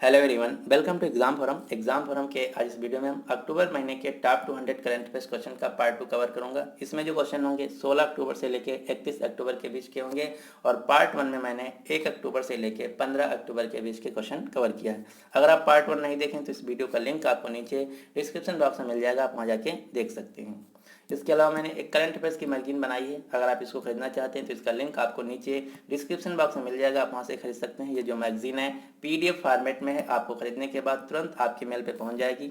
Hello everyone, welcome to exam forum के आज इस वीडियो में हम अक्टूबर महीने के टॉप 200 करंट अफेयर्स क्वेश्चन का पार्ट 2 कवर करूंगा। इसमें जो क्वेश्चन होंगे 16 अक्टूबर से लेके 31 अक्टूबर के बीच के होंगे और पार्ट 1 में मैंने 1 अक्टूबर से लेके 15 अक्टूबर के बीच के क्वेश्चन कवर किया है। अगर आप पार्ट 1 नहीं देखें तो इस वीडियो का लिंक आपको नीचे डिस्क्रिप्शन बॉक्स में मिल जाएगा, आप वहाँ जाके देख सकते हैं। इसके अलावा मैंने एक करंट अफेयर्स की मैगजीन बनाई है, अगर आप इसको खरीदना चाहते हैं तो इसका लिंक आपको नीचे डिस्क्रिप्शन बॉक्स में मिल जाएगा, आप वहाँ से खरीद सकते हैं। ये जो मैगजीन है पीडीएफ फॉर्मेट में है, आपको खरीदने के बाद तुरंत आपके मेल पे पहुँच जाएगी।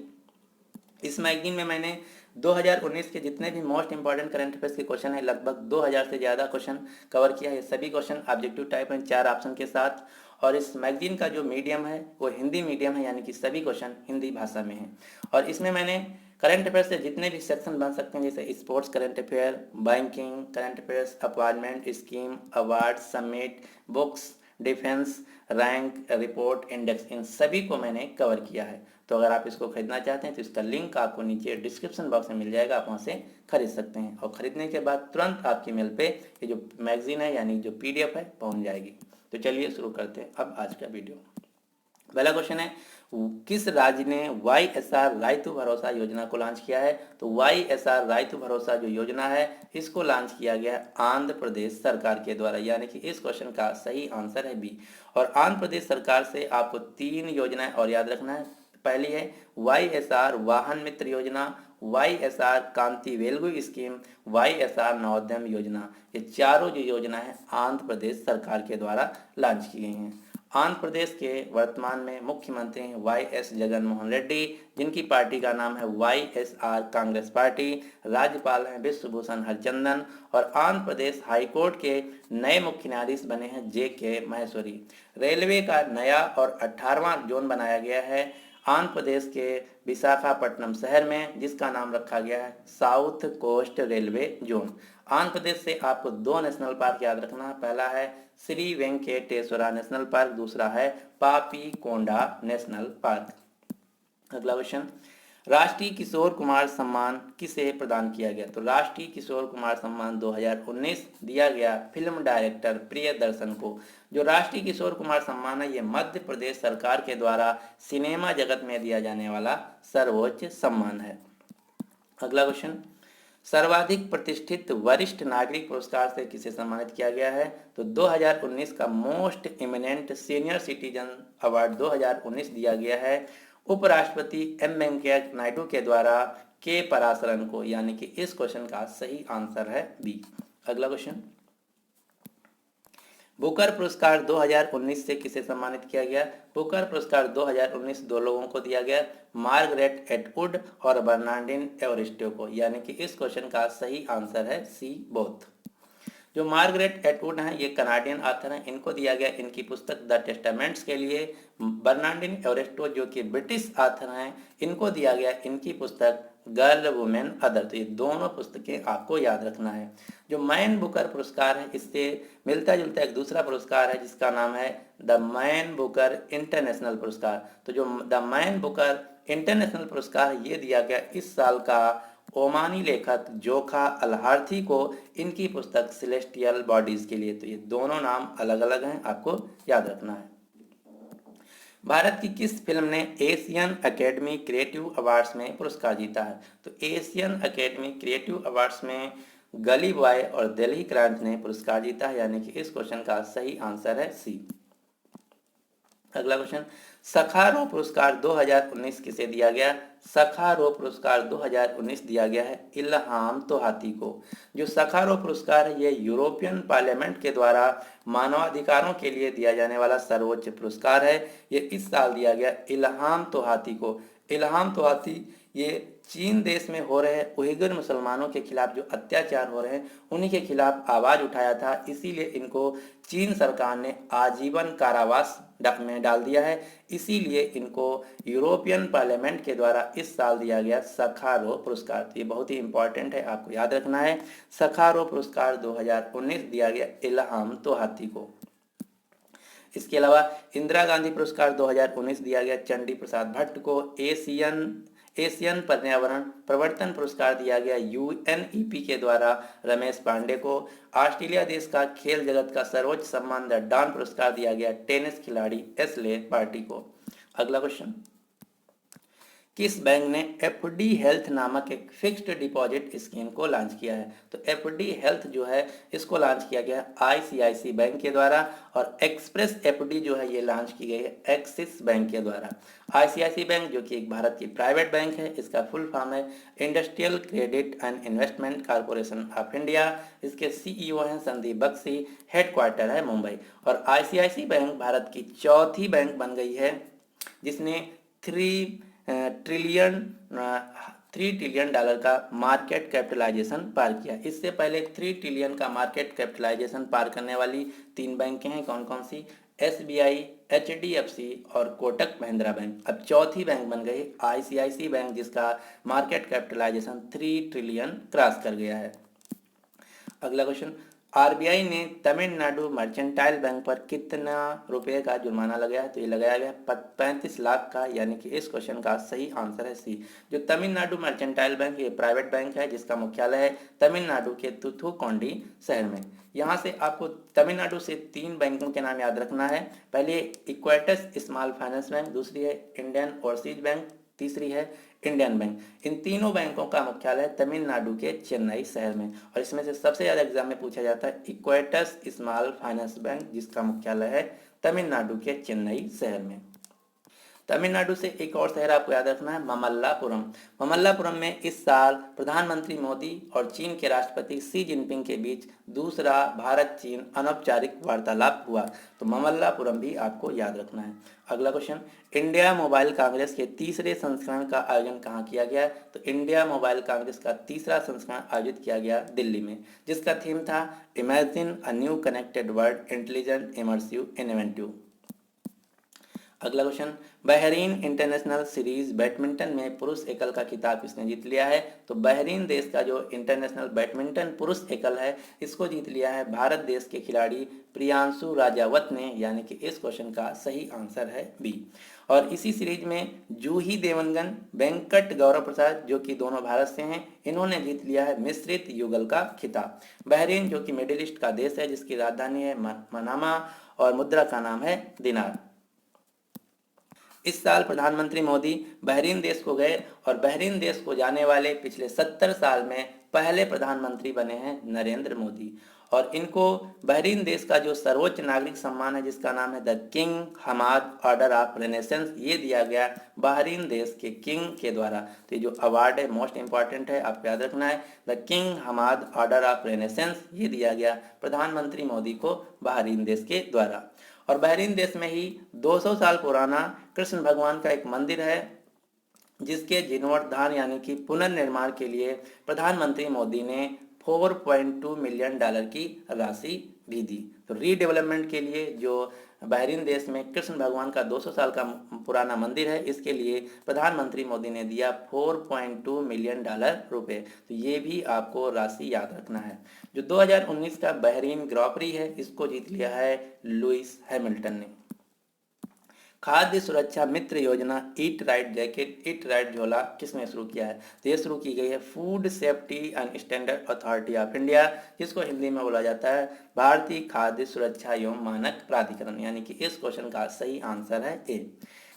इस मैगजीन में मैंने 2019 के जितने भी मोस्ट इंपॉर्टेंट करंट अफेयर्स के क्वेश्चन है, लगभग 2000 से ज़्यादा क्वेश्चन कवर किया है। ये सभी क्वेश्चन ऑब्जेक्टिव टाइप हैं 4 ऑप्शन के साथ, और इस मैगजीन का जो मीडियम है वो हिंदी मीडियम है, यानी कि सभी क्वेश्चन हिंदी भाषा में हैं। और इसमें मैंने करंट अफेयर से जितने भी सेक्शन बन सकते हैं, जैसे sports current affair, banking current affairs, appointment scheme, award, summit, books, defence, rank, report, index, इन सभी को मैंने कवर किया है। तो अगर आप इसको खरीदना चाहते हैं तो इसका लिंक आपको नीचे डिस्क्रिप्शन बॉक्स में मिल जाएगा, आप वहाँ से खरीद सकते हैं। और ख़रीदने के बाद तुरंत आपके मेल पे ये जो मैगजीन है यानी जो पीडीएफ है पहुँच जाएगी। तो चलिए शुरू करते हैं अब आज का वीडियो। पहला क्वेश्चन है, किस राज्य ने YSR रायतु भरोसा योजना को लॉन्च किया है? तो YSR रायतु भरोसा जो योजना है इसको लॉन्च किया गया आंध्र प्रदेश सरकार के द्वारा, यानी कि इस क्वेश्चन का सही आंसर है बी। और आंध्र प्रदेश सरकार से आपको 3 योजनाएं और याद रखना है। पहली है YSR वाहन मित्र योजना, YSR कांति वेलगु स्कीम, YSR नवोद्यम योजना। ये चारों जो योजना है आंध्र प्रदेश सरकार के द्वारा लॉन्च की गई हैं। आंध्र प्रदेश के वर्तमान में मुख्यमंत्री हैं YS जगनमोहन रेड्डी, जिनकी पार्टी का नाम है YSR कांग्रेस पार्टी। राज्यपाल हैं विश्वभूषण हरिचंदन, और आंध्र प्रदेश हाईकोर्ट के नए मुख्य न्यायाधीश बने हैं JK महेश्वरी। रेलवे का नया और 18वां जोन बनाया गया है आंध्र प्रदेश के विशाखापट्टनम शहर में, जिसका नाम रखा गया है south coast railway zone. Andhra Pradesh से आपको 2 नेशनल पार्क याद रखना है, पहला है श्री वेंकटेश्वरा नेशनल पार्क, दूसरा है पापी कोंडा नेशनल पार्क। अगला क्वेश्चन, राष्ट्रीय किशोर कुमार सम्मान किसे प्रदान किया गया? तो राष्ट्रीय किशोर कुमार सम्मान 2019 दिया गया फिल्म डायरेक्टर प्रियदर्शन को। जो राष्ट्रीय किशोर कुमार सम्मान है ये मध्य प्रदेश सरकार के द्वारा सिनेमा जगत में दिया जाने वाला सर्वोच्च सम्मान है। अगला क्वेश्चन, सर्वाधिक प्रतिष्ठित वरिष्ठ नागरिक पुरस्कार से किसे सम्मानित किया गया है? तो 2019 का most eminent senior citizen award 2019 दिया गया है उपराष्ट्रपति एम वेंकैया नायडू के द्वारा के पराशरन को, यानी कि इस क्वेश्चन का सही आंसर है बी। अगला क्वेश्चन, बुकर पुरस्कार 2019 से किसे सम्मानित किया गया? बुकर पुरस्कार 2019 दो लोगों को दिया गया, मार्गरेट एटवुड और बर्नार्डिन एवरिस्टो को, यानी कि इस क्वेश्चन का सही आंसर है सी बोथ। जो मार्गरेट एटवुड हैं ये कनाडियन ऑथर हैं, इनको दिया गया इनकी पुस्तक द टेस्टामेंट्स के लिए। बर्नार्डिन एवरिस्टो जो कि ब्रिटिश ऑथर हैं, इनको दिया गया इनकी पुस्तक गर्ल वुमेन अदर। तो ये दोनों पुस्तकें आपको याद रखना है। जो मैन बुकर पुरस्कार है इससे मिलता जुलता एक दूसरा पुरस्कार है जिसका नाम है द मैन बुकर इंटरनेशनल पुरस्कार। तो जो द मैन बुकर इंटरनेशनल पुरस्कार ये दिया गया इस साल का ओमानी लेखक जोखा अलहार्थी को, इनकी पुस्तक सेलेस्टियल बॉडीज के लिए। तो ये दोनों नाम अलग अलग हैं, आपको याद रखना है। भारत की किस फिल्म ने एशियन एकेडमी क्रिएटिव अवार्ड्स में पुरस्कार जीता है? तो एशियन एकेडमी क्रिएटिव अवार्ड्स में गली बॉय और दिल्ली क्रांति ने पुरस्कार जीता है, यानी कि इस क्वेश्चन का सही आंसर है सी। अगला क्वेश्चन, सखारो पुरस्कार 2019 किसे दिया गया? सखारो पुरस्कार 2019 दिया गया है इल्हाम तोहाती को। जो सखारो पुरस्कार है ये यूरोपियन पार्लियामेंट के द्वारा मानवाधिकारों के लिए दिया जाने वाला सर्वोच्च पुरस्कार है। ये इस साल दिया गया इल्हाम तोहाती को। इल्हाम तोहाती ये चीन देश में हो रहे उइगर मुसलमानों के खिलाफ जो अत्याचार हो रहे हैं उन्हीं के खिलाफ आवाज उठाया था, इसीलिए इनको चीन सरकार ने आजीवन कारावास में डाल दिया है। इसीलिए इनको यूरोपियन पार्लियामेंट के द्वारा इस साल दिया गया सखारो पुरस्कार। तो ये बहुत ही इंपॉर्टेंट है, आपको याद रखना है। सखारो पुरस्कार 2019 दिया गया इल्हाम तोहाती को। इसके अलावा इंदिरा गांधी पुरस्कार 2019 दिया गया चंडी प्रसाद भट्ट को। एशियन पर्यावरण प्रवर्तन पुरस्कार दिया गया UNEP के द्वारा रमेश पांडे को। ऑस्ट्रेलिया देश का खेल जगत का सर्वोच्च सम्मान द डॉन पुरस्कार दिया गया टेनिस खिलाड़ी एशले बार्टी को। अगला क्वेश्चन, किस बैंक ने एफडी हेल्थ नामक एक फिक्स्ड डिपॉजिट स्कीम को लॉन्च किया है? तो एफडी हेल्थ जो है इसको लॉन्च किया गया है आईसीआईसी बैंक के द्वारा, और एक्सप्रेस एफडी जो है ये लॉन्च की गई है एक्सिस बैंक के द्वारा। आईसीआईसी बैंक जो कि एक भारत की प्राइवेट बैंक है, इसका फुल फॉर्म है industrial credit and investment corporation of India. इसके सीईओ हैं संदीप बख्शी, हेडक्वार्टर है मुंबई। और आईसीआईसी बैंक भारत की चौथी बैंक बन गई है जिसने ट्रिलियन $3 ट्रिलियन का मार्केट कैपिटलाइजेशन पार किया। इससे पहले 3 ट्रिलियन का मार्केट कैपिटलाइजेशन पार करने वाली 3 बैंकें हैं, कौन कौन सी? एसबीआई, एचडीएफसी और कोटक महिंद्रा बैंक। अब चौथी बैंक बन गई आईसीआईसी बैंक जिसका मार्केट कैपिटलाइजेशन 3 ट्रिलियन क्रॉस कर गया है। अगला क्वेश्चन, आरबीआई ने तमिलनाडु मर्चेंटाइल बैंक पर कितना रुपए का जुर्माना लगाया है? तो ये लगाया गया 35 लाख का, यानी कि इस क्वेश्चन का सही आंसर है सी। जो तमिलनाडु मर्चेंटाइल बैंक ये प्राइवेट बैंक है जिसका मुख्यालय है तमिलनाडु के तुथुकोंडी शहर में। यहाँ से आपको तमिलनाडु से 3 बैंकों के नाम याद रखना है। पहले इक्वेटस स्मॉल फाइनेंस बैंक, दूसरी है इंडियन ओवरसीज बैंक, तीसरी है इंडियन बैंक। इन तीनों बैंकों का मुख्यालय तमिलनाडु के चेन्नई शहर में, और इसमें से सबसे ज्यादा एग्जाम में पूछा जाता है इक्वेटस स्मॉल फाइनेंस बैंक जिसका मुख्यालय है तमिलनाडु के चेन्नई शहर में। तमिलनाडु से एक और शहर आपको याद रखना है ममल्लापुरम। ममल्लापुरम में इस साल प्रधानमंत्री मोदी और चीन के राष्ट्रपति शी जिनपिंग के बीच दूसरा भारत चीन अनौपचारिक वार्तालाप हुआ। तो ममल्लापुरम भी आपको याद रखना है। अगला क्वेश्चन, इंडिया मोबाइल कांग्रेस के तीसरे संस्करण का आयोजन कहाँ किया गया? तो इंडिया मोबाइल कांग्रेस का तीसरा संस्करण आयोजित किया गया दिल्ली में, जिसका थीम था imagine a new connected world, intelligent, immersive, innovative. अगला question, Bahrain international series badminton में पुरुष एकल का खिताब किसने जीत लिया है? तो बहरीन देश का जो इंटरनेशनल बैडमिंटन पुरुष एकल है इसको जीत लिया है भारत देश के खिलाड़ी प्रियांशु राजावत ने, यानी कि इस क्वेश्चन का सही आंसर है बी। और इसी सीरीज में जूही देवनगन, वेंकट गौरव प्रसाद जो कि दोनों भारत से हैं, इन्होंने जीत लिया है मिश्रित युगल का खिताब। बहरीन जो कि मिडिल ईस्ट का देश है जिसकी राजधानी है मनामा और मुद्रा का नाम है दिनार। इस साल प्रधानमंत्री मोदी बहरीन देश को गए और बहरीन देश को जाने वाले पिछले 70 साल में पहले प्रधानमंत्री बने हैं नरेंद्र मोदी। और इनको बहरीन देश का जो सर्वोच्च नागरिक सम्मान है जिसका नाम है the king Hamad order of renaissance, ये दिया गया बहरीन देश के किंग के द्वारा। तो ये जो अवार्ड है मोस्ट इंपॉर्टेंट है, आपको याद रखना है, the king Hamad order of renaissance, ये दिया गया प्रधानमंत्री मोदी को बहरीन देश के द्वारा। और बहरीन देश में ही 200 साल पुराना कृष्ण भगवान का एक मंदिर है जिसके जीर्णोद्धार यानी कि पुनर्निर्माण के लिए प्रधानमंत्री मोदी ने $4.2 मिलियन की राशि भी दी। तो रीडेवलपमेंट के लिए जो बहरीन देश में कृष्ण भगवान का 200 साल का पुराना मंदिर है इसके लिए प्रधानमंत्री मोदी ने दिया $4.2 मिलियन रुपए। तो ये भी आपको राशि याद रखना है। जो 2019 का बहरीन ग्रॉ प्री है इसको जीत लिया है लुइस हैमिल्टन ने। खाद्य सुरक्षा मित्र योजना eat right jacket eat right झोला किसने शुरू किया है? तो ये शुरू की गई है food safety and standard authority of India, जिसको हिंदी में बोला जाता है भारतीय खाद्य सुरक्षा एवं मानक प्राधिकरण, यानी कि इस क्वेश्चन का सही आंसर है ए।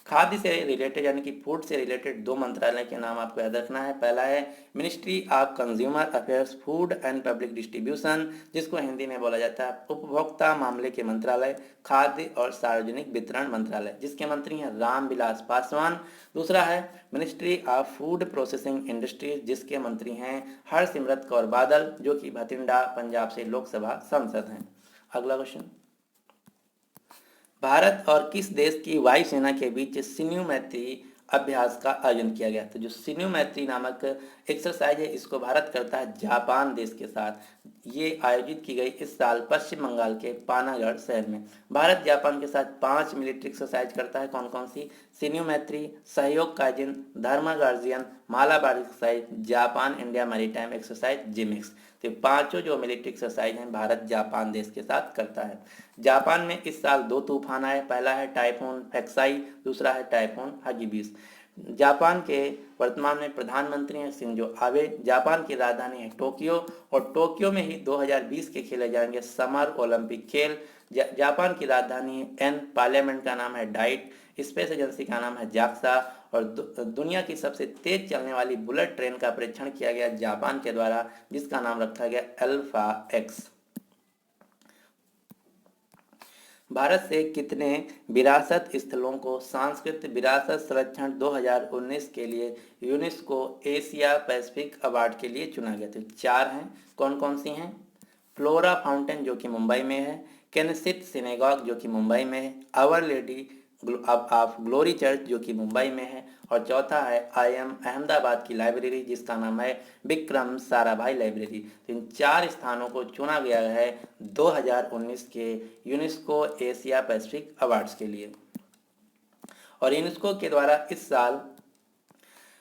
खाद्य से रिलेटेड यानी कि फूड से रिलेटेड 2 मंत्रालय के नाम आपको याद रखना है। पहला है ministry of consumer affairs food and public distribution, जिसको हिंदी में बोला जाता है उपभोक्ता मामले के मंत्रालय, खाद्य और सार्वजनिक वितरण मंत्रालय, जिसके मंत्री हैं रामविलास पासवान। दूसरा है ministry of food processing industries, जिसके मंत्री हैं हरसिमरत कौर बादल जो कि बठिंडा पंजाब से लोकसभा सांसद हैं। अगला क्वेश्चन, भारत और किस देश की वायुसेना के बीच सिन्यू मैत्री अभ्यास का आयोजन किया गया? तो जो सिन्यू मैत्री नामक एक्सरसाइज है इसको भारत करता है जापान देश के साथ। ये आयोजित की गई इस साल पश्चिम बंगाल के पानागढ़ शहर में। भारत जापान के साथ 5 मिलिट्री एक्सरसाइज करता है, कौन कौन सी? सिन्यू Maitree, Sahyog Kaijin, Dharma guardian, Malabar exercise, Japan India maritime exercise, JIMEX. तो पांचों जो मिलिट्री एक्सरसाइज हैं भारत जापान देश के साथ करता है। जापान में इस साल 2 तूफान आए, पहला है टाइफून फैक्साई, दूसरा है टाइफून हागिबिस। जापान के वर्तमान में प्रधानमंत्री हैं शिंजो आबे। जापान की राजधानी है टोक्यो और टोक्यो में ही 2020 के खेले जाएंगे समर ओलंपिक खेल। जापान की राजधानी है एन, पार्लियामेंट का नाम है डाइट। स्पेस एजेंसी का नाम है जाक्सा, और दुनिया की सबसे तेज चलने वाली बुलेट ट्रेन का परीक्षण किया गया जापान के द्वारा, जिसका नाम रखा गया अल्फा एक्स। भारत से कितने विरासत स्थलों को सांस्कृतिक विरासत संरक्षण 2019 के लिए यूनेस्को एशिया पैसिफिक अवार्ड के लिए चुना गया? तो 4 हैं। कौन कौन सी हैं? फ्लोरा फाउंटेन जो कि मुंबई में है, केनेसिथ सिनेगॉग जो कि मुंबई में है, our lady of glory church जो कि मुंबई में है, और चौथा है IIM अहमदाबाद की लाइब्रेरी जिसका नाम है विक्रम साराभाई लाइब्रेरी। तो इन 4 स्थानों को चुना गया है 2019 के यूनेस्को एशिया पैसिफिक अवार्ड्स के लिए। और यूनेस्को के द्वारा इस साल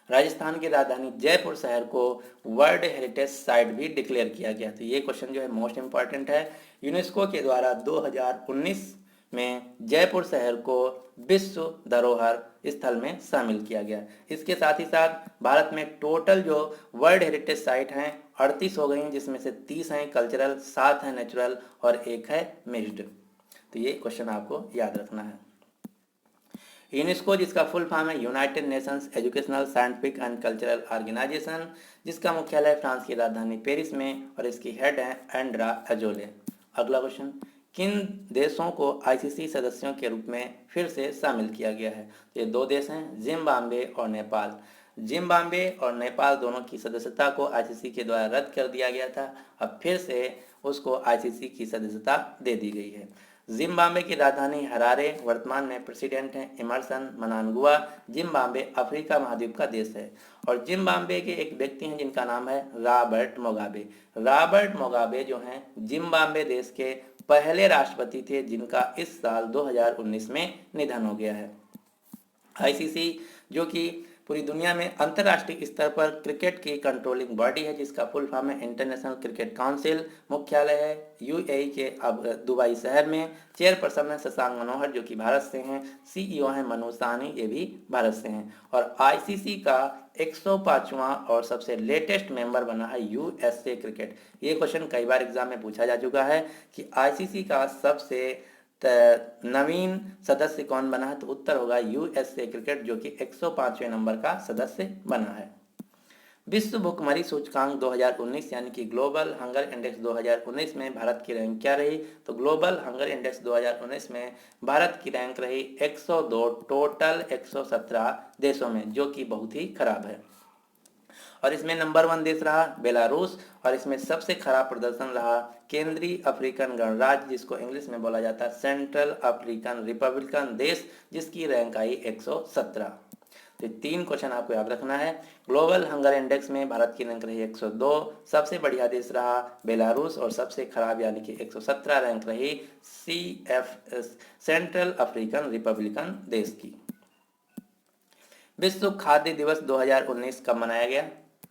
राजस्थान की राजधानी जयपुर शहर को वर्ल्ड हेरिटेज साइट भी डिक्लेयर किया गया। तो ये क्वेश्चन जो है मोस्ट इंपॉर्टेंट है। यूनेस्को के द्वारा 2019 में जयपुर शहर को विश्व धरोहर स्थल में शामिल किया गया। इसके साथ ही साथ भारत में टोटल जो वर्ल्ड हेरिटेज साइट हैं 38 हो गई हैं, जिसमें से 30 हैं कल्चरल, 7 हैं नेचुरल और 1 है मिक्स्ड। तो ये क्वेश्चन आपको याद रखना है। यूनेस्को जिसका फुल फॉर्म है united nations educational scientific and cultural organisation, जिसका मुख्यालय फ्रांस की राजधानी पेरिस में, और इसकी हेड है एंड्रा अजोले। अगला क्वेश्चन, किन देशों को ICC सदस्यों के रूप में फिर से शामिल किया गया है? ये 2 देश हैं, जिम्बाब्वे और नेपाल। जिम्बाब्वे और नेपाल दोनों की सदस्यता को ICC के द्वारा रद्द कर दिया गया था, अब फिर से उसको ICC की सदस्यता दे दी गई है। जिम्बाब्वे की राजधानी हरारे, वर्तमान में प्रेसिडेंट हैं एमरसन मनांगुआ। जिम्बाब्वे अफ्रीका महाद्वीप का देश है, और जिम्बाब्वे के एक व्यक्ति हैं जिनका नाम है रॉबर्ट मुगाबे। रॉबर्ट मुगाबे जो हैं जिम्बाब्वे देश के पहले राष्ट्रपति थे, जिनका इस साल 2019 में निधन हो गया है। ICC जो कि पूरी दुनिया में अंतर्राष्ट्रीय स्तर पर क्रिकेट की कंट्रोलिंग बॉडी है, जिसका फुल फॉर्म है इंटरनेशनल क्रिकेट काउंसिल। मुख्यालय है UAE के दुबई शहर में। चेयरपर्सन है शशांक मनोहर जो कि भारत से हैं। CEO हैं मनोज साहनी, ये भी भारत से हैं। और ICC का 105वां और सबसे लेटेस्ट मेंबर बना है USA क्रिकेट। ये क्वेश्चन कई बार एग्जाम में पूछा जा चुका है कि ICC का सबसे नवीन सदस्य कौन बना है? तो उत्तर होगा USA क्रिकेट जो कि 105वें नंबर का सदस्य बना है। विश्व भुखमरी सूचकांक 2019 यानी कि ग्लोबल हंगर इंडेक्स 2019 में भारत की रैंक क्या रही? तो ग्लोबल हंगर इंडेक्स 2019 में भारत की रैंक रही 102 टोटल 117 देशों में, जो कि बहुत ही खराब है। और इसमें नंबर 1 देश रहा बेलारूस, और इसमें सबसे खराब प्रदर्शन रहा केंद्रीय अफ्रीकन गणराज्य, जिसको इंग्लिश में बोला जाता है सेंट्रल अफ्रीकन रिपब्लिकन देश, जिसकी रैंक आई 117। तो 3 क्वेश्चन आपको याद रखना है। ग्लोबल हंगर इंडेक्स में भारत की रैंक रही 102, सबसे बढ़िया देश रहा बेलारूस, और सबसे खराब यानी कि 117 रैंक रही सेंट्रल अफ्रीकन रिपब्लिकन देश की। विश्व खाद्य दिवस 2019 कब मनाया गया?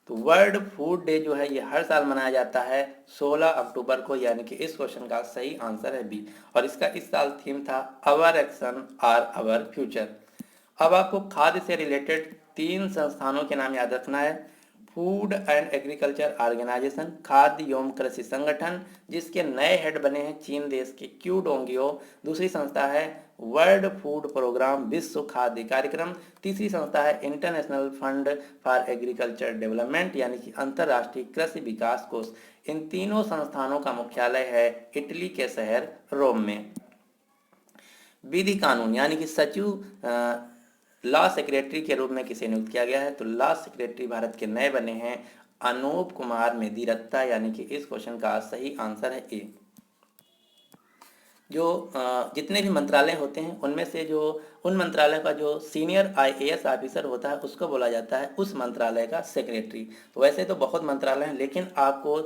तो वर्ल्ड फूड डे जो है ये हर साल मनाया जाता है 16 अक्टूबर को, यानी कि इस क्वेश्चन का सही आंसर है बी। और इसका इस साल थीम था our action are our future. अब आपको खाद्य से रिलेटेड 3 संस्थानों के नाम याद रखना है। फूड एंड एग्रीकल्चर ऑर्गेनाइजेशन, खाद्य एवं कृषि संगठन, जिसके नए हेड बने हैं चीन देश के क्यू डोंगियो। दूसरी संस्था है वर्ल्ड फूड प्रोग्राम, विश्व खाद्य कार्यक्रम। तीसरी संस्था है international fund for agriculture development, यानी कि अंतर्राष्ट्रीय कृषि विकास कोष। इन तीनों संस्थानों का मुख्यालय है इटली के शहर रोम में। विधि कानून यानी कि सचिव लॉ सेक्रेटरी के रूप में किसे नियुक्त किया गया है? तो लॉ सेक्रेटरी भारत के नए बने हैं अनूप कुमार मेदिरत्ता, यानी कि इस क्वेश्चन का सही आंसर है ए। जो जितने भी मंत्रालय होते हैं उनमें से जो उन मंत्रालय का जो सीनियर IAS ऑफिसर होता है उसको बोला जाता है उस मंत्रालय का सेक्रेटरी। तो वैसे तो बहुत मंत्रालय हैं, लेकिन आपको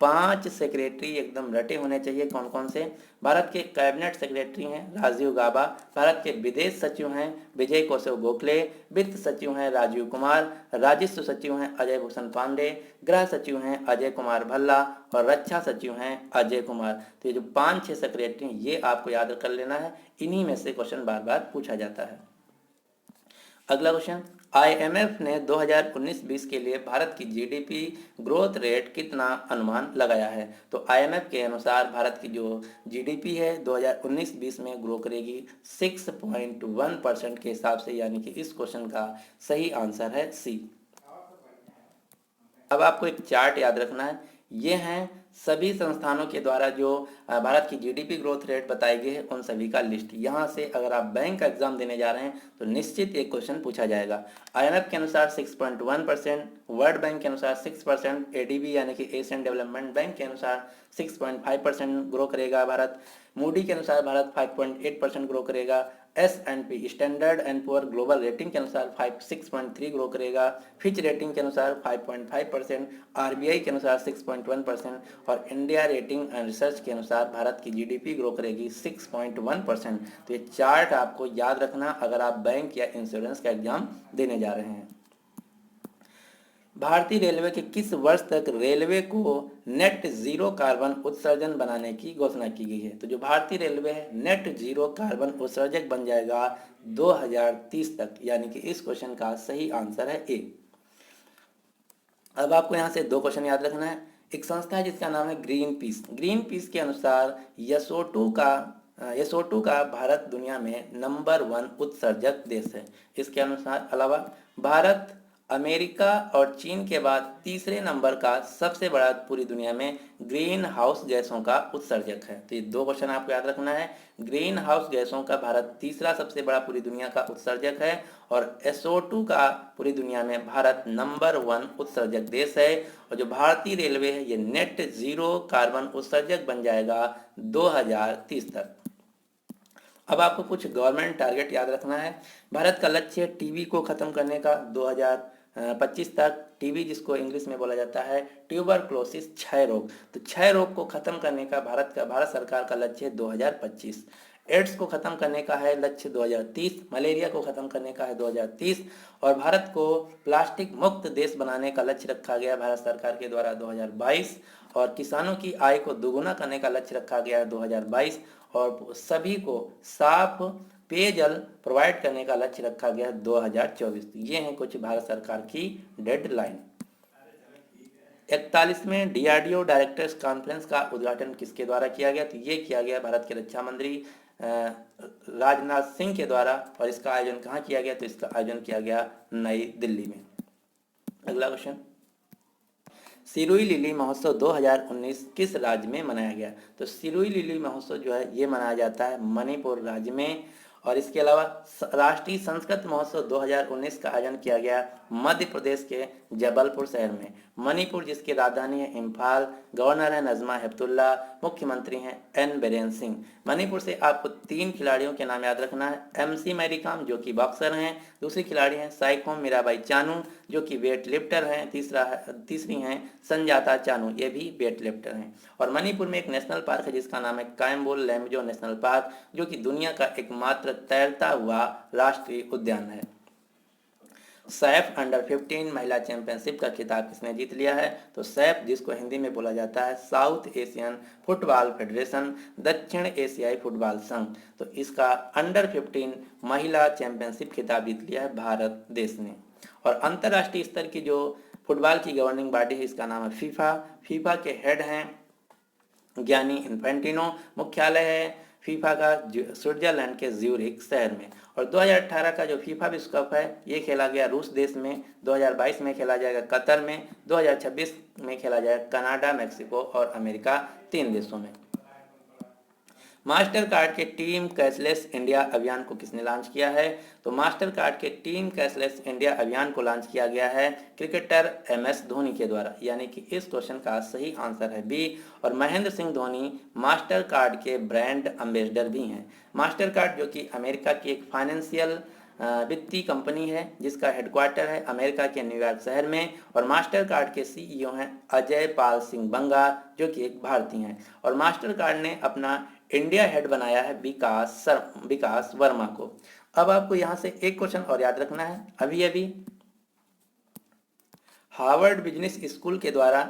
5 सेक्रेटरी एकदम रटे होने चाहिए। कौन कौन से? भारत के कैबिनेट सेक्रेटरी हैं राजीव गाबा, भारत के विदेश सचिव हैं विजय कौशल गोखले, वित्त सचिव हैं राजीव कुमार, राजस्व सचिव हैं अजय भूषण पांडे, गृह सचिव हैं अजय कुमार भल्ला, और रक्षा सचिव हैं अजय कुमार। तो ये जो 5-6 सेक्रेटरी हैं ये आपको याद कर लेना है, इन्हीं में से क्वेश्चन बार बार पूछा जाता है। अगला क्वेश्चन, आईएमएफ ने 2019-20 के लिए भारत की जीडीपी ग्रोथ रेट कितना अनुमान लगाया है? तो आईएमएफ के अनुसार भारत की जो जीडीपी है 2019-20 में ग्रो करेगी 6.1% के हिसाब से, यानी कि इस क्वेश्चन का सही आंसर है सी। अब आपको एक चार्ट याद रखना है, ये हैं सभी संस्थानों के द्वारा जो भारत की जीडीपी ग्रोथ रेट बताई गई है उन सभी का लिस्ट। यहाँ से अगर आप बैंक का एग्जाम देने जा रहे हैं तो निश्चित एक क्वेश्चन पूछा जाएगा। आईएमएफ के अनुसार 6.1%, वर्ल्ड बैंक के अनुसार 6%, एडीबी यानी कि एशियन डेवलपमेंट बैंक के अनुसार 6.5% ग्रो करेगा भारत, मूडी के अनुसार भारत 5.8% ग्रो करेगा, S&P standard and poor global rating के अनुसार 6.3 ग्रो करेगा, फिच रेटिंग के अनुसार 5.5%, आरबीआई के अनुसार 6.1% और इंडिया रेटिंग एंड रिसर्च के अनुसार भारत की जीडीपी ग्रो करेगी 6.1%। तो ये चार्ट आपको याद रखना अगर आप बैंक या इंश्योरेंस का एग्जाम देने जा रहे हैं। भारतीय रेलवे के किस वर्ष तक रेलवे को नेट जीरो कार्बन उत्सर्जन बनाने की घोषणा की गई है? तो जो भारतीय रेलवे है नेट जीरो कार्बन उत्सर्जक बन जाएगा 2030 तक, यानी कि इस क्वेश्चन का सही आंसर है ए। अब आपको यहाँ से दो क्वेश्चन याद रखना है। एक संस्था है जिसका नाम है ग्रीन पीस। ग्रीन पीस के अनुसार यसोटू का भारत दुनिया में नंबर 1 उत्सर्जक देश है। इसके अनुसार अलावा भारत अमेरिका और चीन के बाद तीसरे नंबर का सबसे बड़ा पूरी दुनिया में ग्रीन हाउस गैसों का उत्सर्जक है। तो ये दो क्वेश्चन आपको याद रखना है। ग्रीन हाउस गैसों का भारत तीसरा सबसे बड़ा पूरी दुनिया का उत्सर्जक है और SO2 का पूरी दुनिया में भारत नंबर 1 उत्सर्जक देश है। और जो भारतीय रेलवे है ये नेट जीरो कार्बन उत्सर्जक बन जाएगा 2030 तक। अब आपको कुछ गवर्नमेंट टारगेट याद रखना है। भारत का लक्ष्य है टीबी को खत्म करने का 2025 तक। टीबी जिसको इंग्लिश में बोला जाता है ट्यूबरक्लोसिस, क्षय रोग, तो क्षय रोग को खत्म करने का भारत सरकार का लक्ष्य है 2025। एड्स को खत्म करने का है लक्ष्य 2030, मलेरिया को खत्म करने का है 2030 और भारत को प्लास्टिक मुक्त देश बनाने का लक्ष्य रखा गया भारत सरकार के द्वारा 2022 और किसानों की आय को दोगुना करने का लक्ष्य रखा गया है 2022 और सभी को साफ पेयजल प्रोवाइड करने का लक्ष्य रखा गया है 2024। ये हैं कुछ भारत सरकार की डेडलाइन। 41वें डीआरडीओ डायरेक्टर्स कॉन्फ्रेंस का उद्घाटन किसके द्वारा किया गया? तो ये किया गया भारत के रक्षा मंत्री राजनाथ सिंह के द्वारा। और इसका आयोजन कहाँ किया गया? तो इसका आयोजन किया गया नई दिल्ली में। अगला क्वेश्चन, सिरोही लिली महोत्सव 2019 किस राज्य में मनाया गया? तो सिरोही लिली महोत्सव जो है ये मनाया जाता है मणिपुर राज्य में। और इसके अलावा राष्ट्रीय संस्कृत महोत्सव 2019 का आयोजन किया गया मध्य प्रदेश के जबलपुर शहर में। मणिपुर जिसकी राजधानी है इम्फाल, गवर्नर है नजमा हेपतुल्ला, मुख्यमंत्री हैं एन बीरेन सिंह। मणिपुर से आपको 3 खिलाड़ियों के नाम याद रखना है। MC मैरीकॉम जो कि बॉक्सर हैं, दूसरी खिलाड़ी हैं साइखोम मीराबाई चानू जो कि वेट लिफ्टर हैं, तीसरी हैं संजाता चानू, ये भी वेट लिफ्टर हैं। और मणिपुर में एक नेशनल पार्क है जिसका नाम है कायमबोल लैम्जो नेशनल पार्क जो कि दुनिया का एकमात्र तैरता हुआ राष्ट्रीय उद्यान है। सैफ अंडर 15 महिला चैंपियनशिप का खिताब किसने जीत लिया है? तो सैफ जिसको हिंदी में बोला जाता है साउथ एशियन फुटबॉल फेडरेशन, दक्षिण एशियाई फुटबॉल संघ, तो इसका अंडर 15 महिला चैंपियनशिप खिताब जीत लिया है भारत देश ने। और अंतर्राष्ट्रीय स्तर की जो फुटबॉल की गवर्निंग बॉडी है इसका नाम है फीफा। फीफा के हेड हैं गियानी इन्फेंटिनो, मुख्यालय है फीफा का स्विट्जरलैंड के ज्यूरिख शहर में। और 2018 का जो फीफा विश्व कप है ये खेला गया रूस देश में, 2022 में खेला जाएगा कतर में, 2026 में खेला जाएगा कनाडा, मैक्सिको और अमेरिका, 3 देशों में। मास्टर कार्ड के टीम कैशलेस इंडिया अभियान को किसने लॉन्च किया है? तो मास्टर कार्ड के टीम कैशलेस इंडिया अभियान को लॉन्च किया गया है क्रिकेटर MS धोनी के द्वारा, यानी कि इस क्वेश्चन का सही आंसर है बी। और महेंद्र सिंह धोनी मास्टर कार्ड के ब्रांड एम्बेसडर भी हैं। मास्टर कार्ड जो कि अमेरिका की एक फाइनेंशियल वित्तीय कंपनी है जिसका हेडक्वार्टर है अमेरिका के न्यूयॉर्क शहर में। और मास्टर कार्ड के CEO हैं अजय पाल सिंह बंगा जो कि एक भारतीय हैं। और मास्टर कार्ड ने अपना इंडिया हेड बनाया है विकास वर्मा को। अब आपको यहाँ से एक क्वेश्चन और याद रखना है। अभी हार्वर्ड बिजनेस स्कूल के द्वारा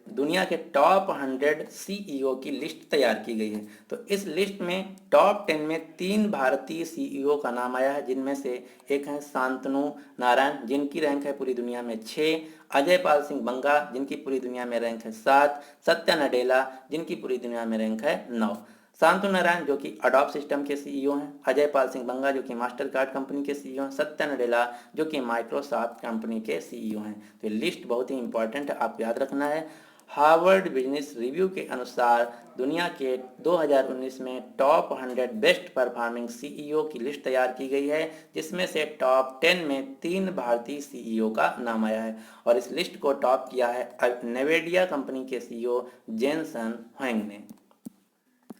दुनिया के टॉप 100 सीईओ की लिस्ट तैयार की गई है। तो इस लिस्ट में टॉप 10 में 3 भारतीय सीईओ का नाम आया है, जिनमें से एक है शांतनु नारायण, जिनकी रैंक है पूरी दुनिया में 6, अजय पाल सिंह बंगा, जिनकी पूरी दुनिया में रैंक है 7, सत्या नडेला, जिनकी पूरी दुनिया में रैंक है 9। शांतनु नारायण जो कि अडॉप सिस्टम के सीईओ हैं, अजय पाल सिंह बंगा जो कि मास्टर कार्ड कंपनी के सीईओ हैं, सत्या नडेला जो कि माइक्रोसॉफ्ट कंपनी के सीईओ हैं। तो ये लिस्ट बहुत ही इंपॉर्टेंट है, आपको याद रखना है। हार्वर्ड बिजनेस रिव्यू के अनुसार दुनिया के 2019 में टॉप 100 बेस्ट परफॉर्मिंग सीईओ की लिस्ट तैयार की गई है, जिसमें से टॉप 10 में 3 भारतीय सीईओ का नाम आया है और इस लिस्ट को टॉप किया है नेवेडिया कंपनी के सीईओ जेनसन हुएंग ने।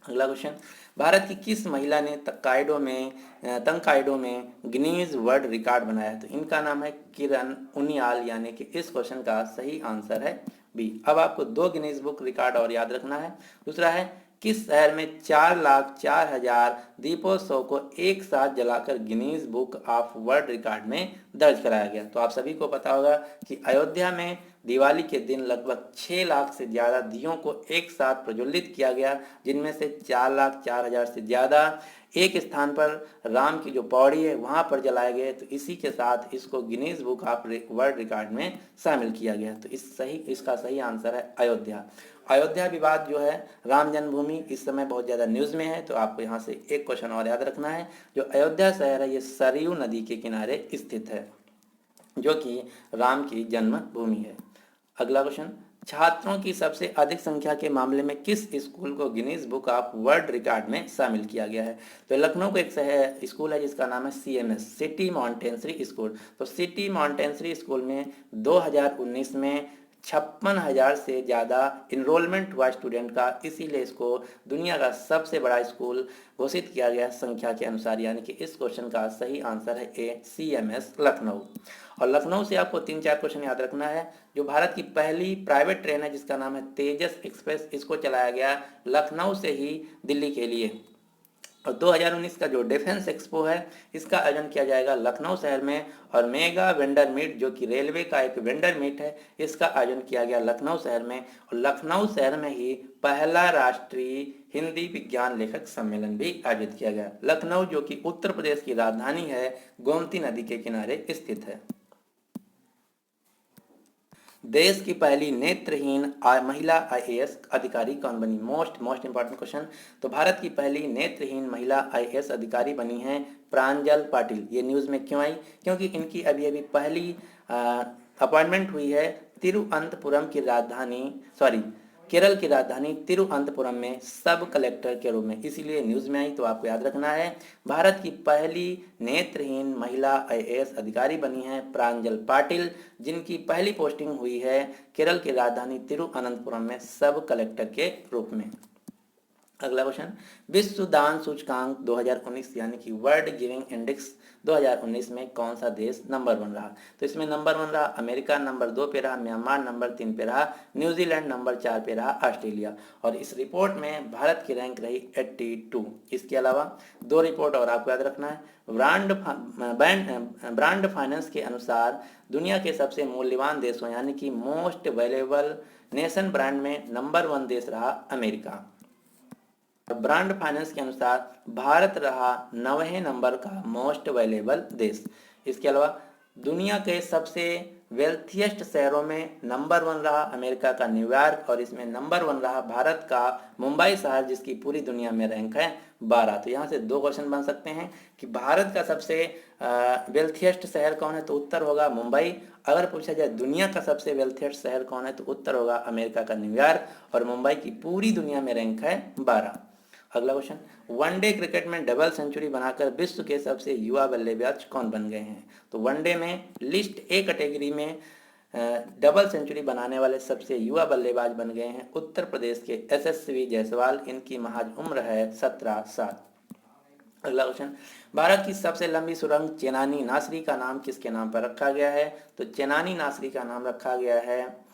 अगला क्वेश्चन, भारत की किस महिला ने तंकाइडो में गिनीज वर्ल्ड रिकॉर्ड बनाया है? तो इनका नाम है किरण उनियाल, यानी कि इस क्वेश्चन का सही आंसर है बी। अब आपको 2 गिनीज बुक रिकॉर्ड और याद रखना है। दूसरा है, किस शहर में 4,04,000 दीपोत्सव को एक साथ जलाकर Guinness book of world record में दर्ज कराया गया? तो आप सभी को पता होगा कि अयोध्या में दिवाली के दिन लगभग 6 लाख से ज़्यादा दियों को एक साथ प्रज्वलित किया गया, जिनमें से 4,04,000 से ज़्यादा एक स्थान पर राम की जो पौड़ी है वहाँ पर जलाए गए। तो इसी के साथ इसको Guinness book of world record में शामिल किया गया। तो इसका सही आंसर है अयोध्या। अयोध्या विवाद जो है, राम जन्मभूमि, इस समय बहुत ज़्यादा न्यूज़ में है। तो आपको यहाँ से एक क्वेश्चन और याद रखना है। जो अयोध्या शहर है ये सरयू नदी के किनारे स्थित है, जो कि राम की जन्मभूमि है। अगला क्वेश्चन, छात्रों की सबसे अधिक संख्या के मामले में किस स्कूल को Guinness book of world record में शामिल किया गया है? तो लखनऊ का एक स्कूल है जिसका नाम है CMS, सिटी मॉन्टेसरी स्कूल। तो सिटी मॉन्टेसरी स्कूल में 2019 में 56,000 से ज़्यादा इनरोलमेंट हुआ स्टूडेंट का, इसीलिए इसको दुनिया का सबसे बड़ा स्कूल घोषित किया गया संख्या के अनुसार। यानी कि इस क्वेश्चन का सही आंसर है ए, CMS लखनऊ। और लखनऊ से आपको 3-4 क्वेश्चन याद रखना है। जो भारत की पहली प्राइवेट ट्रेन है जिसका नाम है तेजस एक्सप्रेस, इसको चलाया गया लखनऊ से ही दिल्ली के लिए। और 2019 का जो डिफेंस एक्सपो है इसका आयोजन किया जाएगा लखनऊ शहर में। और मेगा वेंडर मीट जो कि रेलवे का एक वेंडर मीट है, इसका आयोजन किया गया लखनऊ शहर में। और लखनऊ शहर में ही पहला राष्ट्रीय हिंदी विज्ञान लेखक सम्मेलन भी आयोजित किया गया। लखनऊ जो कि उत्तर प्रदेश की राजधानी है, गोमती नदी के किनारे स्थित है। देश की पहली नेत्रहीन महिला IAS अधिकारी कौन बनी? Most important question. तो भारत की पहली नेत्रहीन महिला IAS अधिकारी बनी है प्रांजल पाटिल। ये न्यूज़ में क्यों आई? क्योंकि इनकी अभी पहली अपॉइंटमेंट हुई है केरल की राजधानी तिरुवनंतपुरम में सब कलेक्टर के रूप में, इसीलिए न्यूज़ में आई। तो आपको याद रखना है, भारत की पहली नेत्रहीन महिला IAS अधिकारी बनी है प्रांजल पाटिल, जिनकी पहली पोस्टिंग हुई है केरल की राजधानी तिरुवनंतपुरम में सब कलेक्टर के रूप में। अगला क्वेश्चन, विश्व दान सूचकांक 2019 यानी कि वर्ल्ड गिविंग इंडेक्स 2019 में कौन सा देश नंबर 1 रहा? तो इसमें नंबर 1 रहा अमेरिका, नंबर 2 पे रहा म्यांमार, नंबर 3 पे रहा न्यूजीलैंड, नंबर 4 पे रहा ऑस्ट्रेलिया। और इस रिपोर्ट में भारत की रैंक रही 82। इसके अलावा 2 रिपोर्ट और आपको याद रखना है। ब्रांड फाइनेंस के अनुसार दुनिया के सबसे मूल्यवान देशों यानी कि मोस्ट वैल्यूएबल नेशन ब्रांड में नंबर 1 देश रहा अमेरिका। ब्रांड फाइनेंस के अनुसार भारत रहा 9वें नंबर का मोस्ट वैल्यूएबल देश। इसके अलावा दुनिया के सबसे वेल्थिएस्ट शहरों में नंबर 1 रहा अमेरिका का न्यूयॉर्क, और इसमें नंबर 1 रहा भारत का मुंबई शहर, जिसकी पूरी दुनिया में रैंक है 12। तो यहाँ से 2 क्वेश्चन बन सकते हैं कि भारत का सबसे वेल्थिएस्ट शहर कौन है, तो उत्तर होगा मुंबई। अगर पूछा जाए दुनिया का सबसे वेल्थिएस्ट शहर कौन है, तो उत्तर होगा अमेरिका का न्यूयॉर्क, और मुंबई की पूरी दुनिया में रैंक है 12। अगला क्वेश्चन, वनडे क्रिकेट में डबल सेंचुरी बनाकर विश्व के सबसे युवा बल्लेबाज कौन बन गए हैं? तो वनडे में लिस्ट ए कैटेगरी में डबल सेंचुरी बनाने वाले सबसे युवा बल्लेबाज बन गए हैं उत्तर प्रदेश के SSV जायसवाल। इनकी महज उम्र है 17 साल। अगला क्वेश्चन, भारत की सबसे लंबी सुरंग चेनानी नासरी का नाम किसके नाम पर रखा गया है? तो चेनानी नासरी का नाम रखा गया है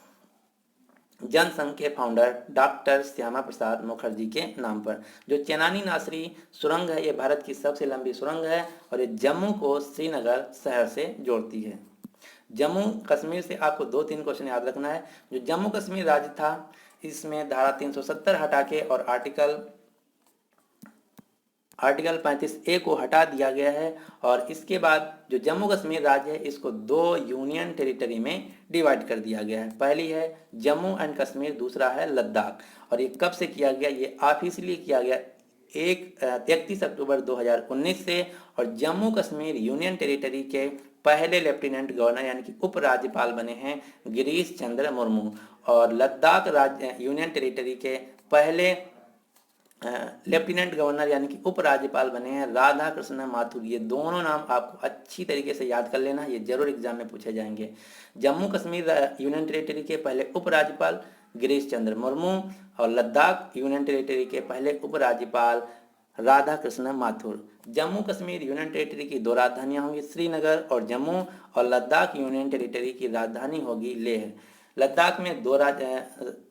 जनसंघ के फाउंडर डॉक्टर श्यामा प्रसाद मुखर्जी के नाम पर। जो चेनानी नासरी सुरंग है ये भारत की सबसे लंबी सुरंग है और ये जम्मू को श्रीनगर शहर से जोड़ती है। जम्मू कश्मीर से आपको 2-3 क्वेश्चन याद रखना है। जो जम्मू कश्मीर राज्य था इसमें धारा 370 हटा के और आर्टिकल 35A को हटा दिया गया है। और इसके बाद जो जम्मू कश्मीर राज्य है इसको 2 यूनियन टेरिटरी में डिवाइड कर दिया गया है। पहली है जम्मू एंड कश्मीर, दूसरा है लद्दाख। और ये कब से किया गया? ये ऑफिशियली किया गया 31 अक्टूबर 2019 से। और जम्मू कश्मीर यूनियन टेरिटरी के पहले लेफ्टिनेंट गवर्नर यानी कि उपराज्यपाल बने हैं गिरीश चंद्र मुर्मू। और लद्दाख राज्य यूनियन टेरिटरी के पहले लेफ्टिनेंट गवर्नर यानी कि उपराज्यपाल बने हैं राधा कृष्ण माथुर। ये दोनों नाम आपको अच्छी तरीके से याद कर लेना, ये जरूर एग्जाम में पूछे जाएंगे। जम्मू कश्मीर यूनियन टेरिटरी के पहले उपराज्यपाल गिरीश चंद्र मुर्मू और लद्दाख यूनियन टेरिटरी के पहले उपराज्यपाल राधा कृष्ण माथुर। जम्मू कश्मीर यूनियन टेरिटरी की 2 राजधानियां होंगी, श्रीनगर और जम्मू। और लद्दाख यूनियन टेरिटरी की राजधानी होगी लेह। लद्दाख में 2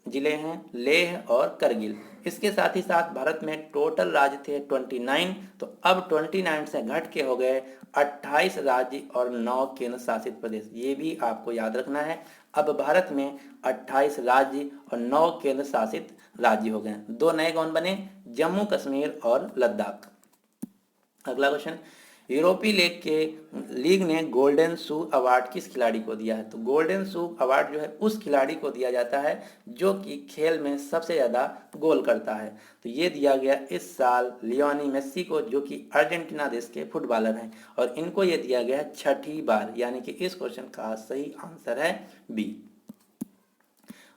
जिले हैं, लेह और करगिल। इसके साथ ही साथ भारत में टोटल राज्य थे 29, तो अब 29 से घट के हो गए 28 राज्य और 9 केंद्र शासित प्रदेश। ये भी आपको याद रखना है। अब भारत में 28 राज्य और 9 केंद्र शासित राज्य हो गए। 2 नए कौन बने? जम्मू कश्मीर और लद्दाख। अगला क्वेश्चन, यूरोपीय लीग ने गोल्डन शू अवार्ड किस खिलाड़ी को दिया है? तो गोल्डन शू अवार्ड जो है उस खिलाड़ी को दिया जाता है जो कि खेल में सबसे ज़्यादा गोल करता है। तो ये दिया गया इस साल लियोनी मेस्सी को, जो कि अर्जेंटीना देश के फुटबॉलर हैं। और इनको ये दिया गया है 6ठी बार, यानी कि इस क्वेश्चन का सही आंसर है बी।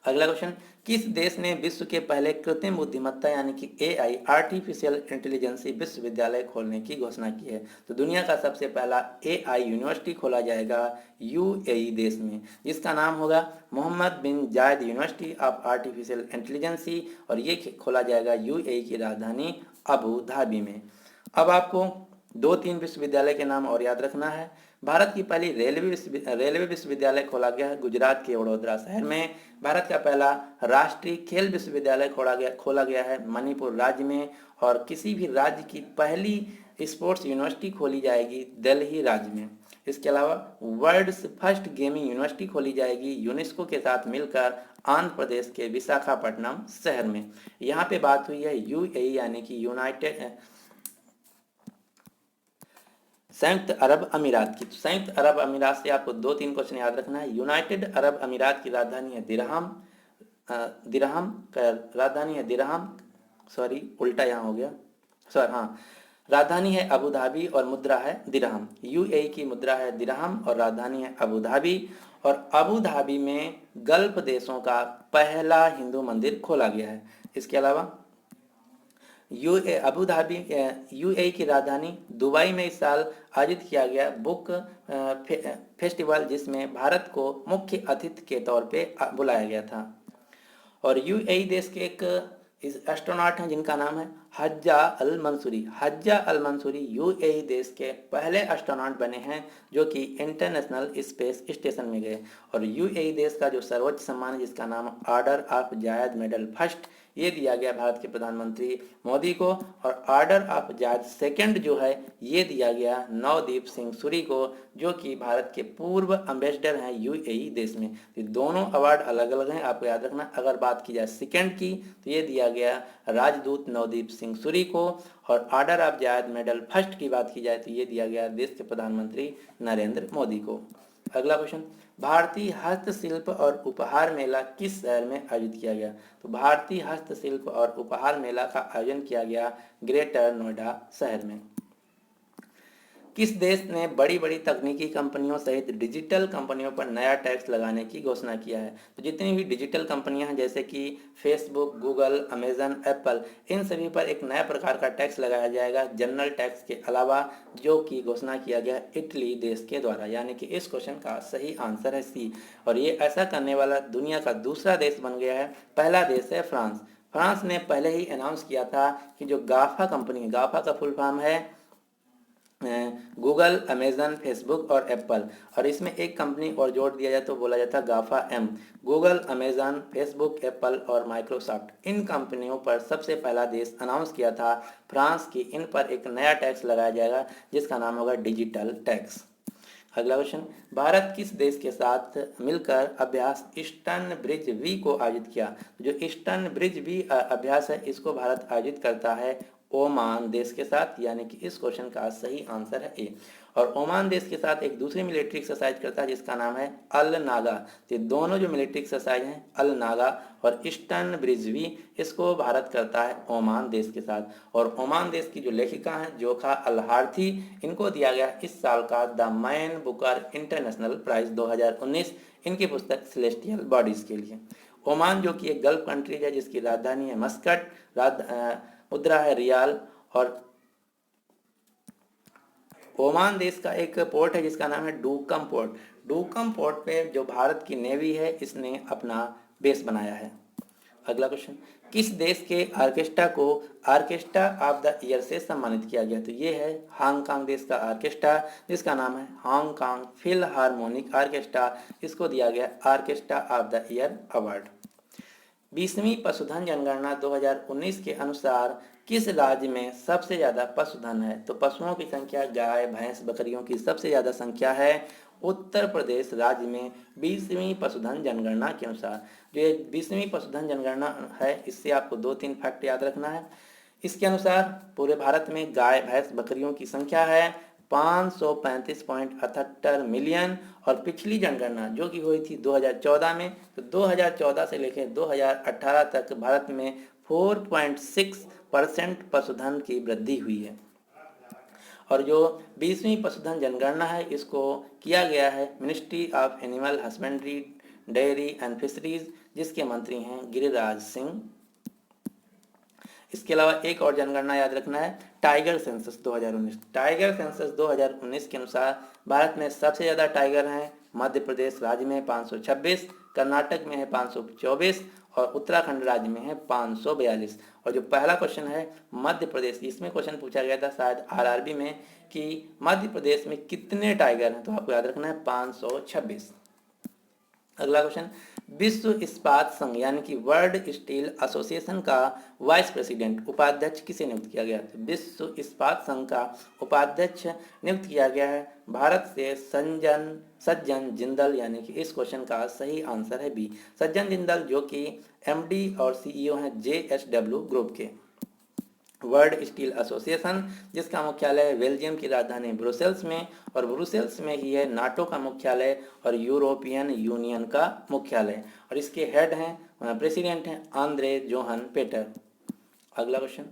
अगला क्वेश्चन, किस देश ने विश्व के पहले कृत्रिम बुद्धिमत्ता यानी कि AI आर्टिफिशियल इंटेलिजेंस विश्वविद्यालय खोलने की घोषणा की है? तो दुनिया का सबसे पहला AI यूनिवर्सिटी खोला जाएगा UAE देश में, जिसका नाम होगा मोहम्मद बिन जायद यूनिवर्सिटी ऑफ आर्टिफिशियल इंटेलिजेंस। और ये खोला जाएगा UAE की राजधानी अबू धाबी में। अब आपको 2-3 विश्वविद्यालय के नाम और याद रखना है। भारत की पहली रेलवे विश्वविद्यालय खोला गया है गुजरात के वडोदरा शहर में। भारत का पहला राष्ट्रीय खेल विश्वविद्यालय खोला गया है मणिपुर राज्य में। और किसी भी राज्य की पहली स्पोर्ट्स यूनिवर्सिटी खोली जाएगी दिल्ली राज्य में। इसके अलावा वर्ल्ड्स फर्स्ट गेमिंग यूनिवर्सिटी खोली जाएगी यूनेस्को के साथ मिलकर आंध्र प्रदेश के विशाखापट्टनम शहर में। यहाँ पे बात हुई है UAE यानी कि संयुक्त अरब अमीरात की। तो संयुक्त अरब अमीरात से आपको 2-3 क्वेश्चन याद रखना है। यूनाइटेड अरब अमीरात की राजधानी है दिरहम, सॉरी उल्टा यहाँ हो गया, राजधानी है अबू धाबी और मुद्रा है दिरहम। UAE की मुद्रा है दिरहम और राजधानी है अबू धाबी। और अबू धाबी में गल्फ देशों का पहला हिंदू मंदिर खोला गया है। इसके अलावा UAE की राजधानी दुबई में इस साल आयोजित किया गया बुक फेस्टिवल, जिसमें भारत को मुख्य अतिथि के तौर पे बुलाया गया था। और UAE देश के एक एस्ट्रोनॉट हैं जिनका नाम है हज्जा अल मंसूरी UAE देश के पहले एस्ट्रोनॉट बने हैं जो कि इंटरनेशनल स्पेस स्टेशन में गए। और UAE देश का जो सर्वोच्च सम्मान है जिसका नाम order of Zayed medal first, ये दिया गया भारत के प्रधानमंत्री मोदी को। और ऑर्डर ऑफ जायद सेकंड जो है ये दिया गया नवदीप सिंह सूरी को, जो कि भारत के पूर्व एम्बेसडर हैं UAE देश में। ये दोनों अवार्ड अलग अलग हैं, आपको याद रखना। अगर बात की जाए सेकंड की तो ये दिया गया राजदूत नवदीप सिंह सूरी को। और order of Zayed medal first की बात की जाए तो ये दिया गया देश के प्रधानमंत्री नरेंद्र मोदी को। अगला क्वेश्चन, भारतीय हस्तशिल्प और उपहार मेला किस शहर में आयोजित किया गया? तो भारतीय हस्तशिल्प और उपहार मेला का आयोजन किया गया ग्रेटर नोएडा शहर में। किस देश ने बड़ी बड़ी तकनीकी कंपनियों सहित डिजिटल कंपनियों पर नया टैक्स लगाने की घोषणा किया है? तो जितनी भी डिजिटल कंपनियां हैं जैसे कि फेसबुक, गूगल, अमेजन, एप्पल, इन सभी पर एक नया प्रकार का टैक्स लगाया जाएगा जनरल टैक्स के अलावा, जो कि घोषणा किया गया इटली देश के द्वारा। यानी कि इस क्वेश्चन का सही आंसर है सी। और ये ऐसा करने वाला दुनिया का दूसरा देश बन गया है। पहला देश है फ्रांस। फ्रांस ने पहले ही अनाउंस किया था कि जो गाफा कंपनी है, गाफा का फुल फॉर्म है गूगल, अमेजन, फेसबुक और एप्पल, और इसमें एक कंपनी और जोड़ दिया जाए तो बोला जाता है GAFA M. Google, Amazon, Facebook, Apple और माइक्रोसॉफ्ट, इन कंपनियों पर सबसे पहला देश अनाउंस किया था फ्रांस की इन पर एक नया टैक्स लगाया जाएगा जिसका नाम होगा डिजिटल टैक्स। अगला क्वेश्चन, भारत किस देश के साथ मिलकर अभ्यास ईस्टर्न ब्रिज वी को आयोजित किया? जो ईस्टर्न ब्रिज वी अभ्यास है इसको भारत आयोजित करता है ओमान देश के साथ, यानी कि इस क्वेश्चन का सही आंसर है ए। और ओमान देश के साथ एक दूसरी मिलिट्री एक्सरसाइज करता है जिसका नाम है अल नागा। तो दोनों जो मिलिट्री एक्सरसाइज हैं अल नागा और ईस्टर्न ब्रिजवी, इसको भारत करता है ओमान देश के साथ। और ओमान देश की जो लेखिका हैं जोखा अल हार्थी, इनको दिया गया इस साल का the Man Booker International Prize 2019 इनकी पुस्तक सेलेस्टियल बॉडीज के लिए। ओमान जो कि एक गल्फ कंट्री है जिसकी राजधानी है मस्कट, मुद्रा है रियाल। और ओमान देश का एक पोर्ट है जिसका नाम है डूकम पोर्ट। डूकम पोर्ट पे जो भारत की नेवी है इसने अपना बेस बनाया है। अगला क्वेश्चन, किस देश के ऑर्केस्ट्रा को ऑर्केस्ट्रा ऑफ द ईयर से सम्मानित किया गया? तो ये है हांगकांग देश का ऑर्केस्ट्रा जिसका नाम है हांगकांग फिलहार्मोनिक ऑर्केस्ट्रा, इसको दिया गया orchestra of the year award. 20वीं पशुधन जनगणना 2019 के अनुसार किस राज्य में सबसे ज्यादा पशुधन है? तो पशुओं की संख्या, गाय भैंस बकरियों की सबसे ज्यादा संख्या है उत्तर प्रदेश राज्य में 20वीं पशुधन जनगणना के अनुसार। जो ये 20वीं पशुधन जनगणना है इससे आपको 2-3 फैक्ट याद रखना है। इसके अनुसार पूरे भारत में गाय भैंस बकरियों की संख्या है 535.78 मिलियन। और पिछली जनगणना जो कि हुई थी 2014 में, तो 2014 से लेकर 2018 तक भारत में 4.6% पशुधन की वृद्धि हुई है। और जो 20वीं पशुधन जनगणना है इसको किया गया है ministry of animal husbandry dairy and fisheries, जिसके मंत्री हैं गिरिराज सिंह। इसके अलावा एक और जनगणना याद रखना है टाइगर सेंसस 2019। टाइगर सेंसस 2019 के अनुसार भारत में सबसे ज्यादा टाइगर हैं मध्य प्रदेश राज्य में 526, कर्नाटक में है 524 और उत्तराखंड राज्य में है 542। और जो पहला क्वेश्चन है मध्य प्रदेश, इसमें क्वेश्चन पूछा गया था शायद आरआरबी में कि मध्य प्रदेश में कितने टाइगर हैं, तो आपको याद रखना है 526। अगला क्वेश्चन, विश्व इस्पात संघ यानी कि वर्ल्ड स्टील एसोसिएशन का वाइस प्रेसिडेंट उपाध्यक्ष किसे नियुक्त किया गया? तो विश्व इस्पात संघ का उपाध्यक्ष नियुक्त किया गया है भारत से सज्जन जिंदल, यानी कि इस क्वेश्चन का सही आंसर है बी, सज्जन जिंदल, जो कि एमडी और सीईओ हैं जेएसडब्ल्यू ग्रुप के। वर्ल्ड स्टील एसोसिएशन जिसका मुख्यालय बेल्जियम की राजधानी ब्रुसेल्स में, और ब्रुसेल्स में ही है नाटो का मुख्यालय और यूरोपियन यूनियन का मुख्यालय। और इसके हेड हैं प्रेसिडेंट हैं आंद्रे जोहन पेटर। अगला क्वेश्चन,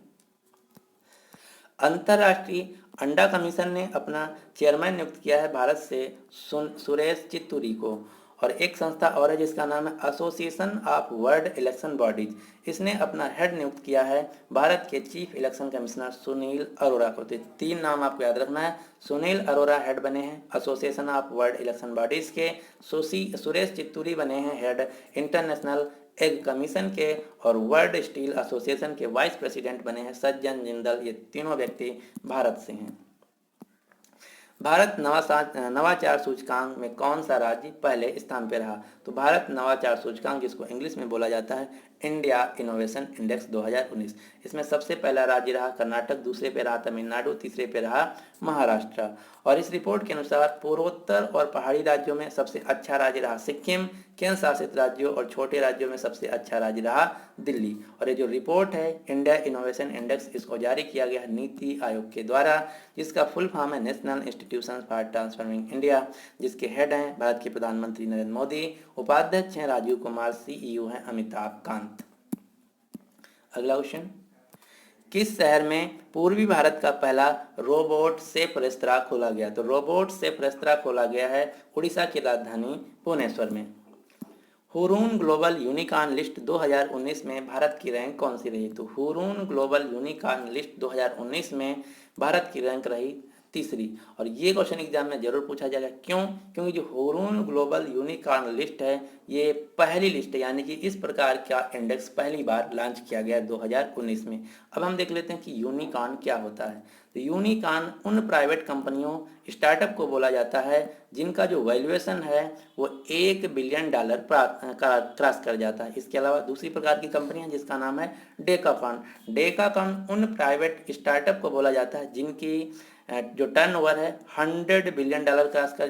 अंतरराष्ट्रीय अंडा कमीशन ने अपना चेयरमैन नियुक्त किया है भारत से सुरेश चित्तूरी को। और एक संस्था और है जिसका नाम है association of world election bodies, इसने अपना हेड नियुक्त किया है भारत के chief election commissioner Sunil Arora को। तो 3 नाम आपको याद रखना है। सुनील अरोड़ा हेड बने हैं association of world election bodies के, सुरेश चित्तूरी बने हैं हेड इंटरनेशनल एग कमीशन के, और वर्ल्ड स्टील एसोसिएशन के वाइस प्रेसिडेंट बने हैं सज्जन जिंदल। ये तीनों व्यक्ति भारत से हैं। भारत नवाचार सूचकांक में कौन सा राज्य पहले स्थान पर रहा? तो भारत नवाचार सूचकांक, जिसको इंग्लिश में बोला जाता है इंडिया इनोवेशन इंडेक्स 2019, इसमें सबसे पहला राज्य रहा कर्नाटक, दूसरे पे रहा तमिलनाडु, तीसरे पे रहा महाराष्ट्र। और इस रिपोर्ट के अनुसार पूर्वोत्तर और पहाड़ी राज्यों में सबसे अच्छा राज्य रहा सिक्किम, केंद्र शासित राज्यों और छोटे राज्यों में सबसे अच्छा राज्य रहा दिल्ली। और ये जो रिपोर्ट है इंडिया इनोवेशन इंडेक्स, इसको जारी किया गया नीति आयोग के द्वारा, जिसका फुल फॉर्म है national institution for transforming India, जिसके हेड हैं भारत के प्रधानमंत्री नरेंद्र मोदी, उपाध्यक्ष हैं राजीव कुमार, सीईओ हैं अमिताभ कांत। अगला क्वेश्चन, किस शहर में पूर्वी भारत का पहला रोबोट सेफ रेस्तरां खोला गया? तो रोबोट सेफ रेस्तरां खोला गया है उड़ीसा की राजधानी भुवनेश्वर में। हुरून ग्लोबल यूनिकॉर्न लिस्ट 2019 में भारत की रैंक कौन सी रही? तो हुरून ग्लोबल यूनिकॉर्न लिस्ट 2019 में भारत की रैंक रही तीसरी। और ये क्वेश्चन एग्जाम में जरूर पूछा जाएगा, क्यों? क्योंकि जो हुरून ग्लोबल यूनिकॉर्न लिस्ट है ये पहली लिस्ट है, यानी कि इस प्रकार का इंडेक्स पहली बार लॉन्च किया गया 2019 में। अब हम देख लेते हैं कि यूनिकॉर्न क्या होता है। तो यूनिकॉर्न उन प्राइवेट कंपनियों स्टार्टअप को बोला जाता है जिनका जो वैल्यूएशन है वो $1 बिलियन क्रॉस कर जाता है। इसके अलावा दूसरी प्रकार की कंपनियां जिसका नाम है डेकाकॉन। डेकाकॉन उन प्राइवेट स्टार्टअप को बोला जाता है जिनकी जो टर्नओवर है 100 बिलियन डॉलर क्रॉस कर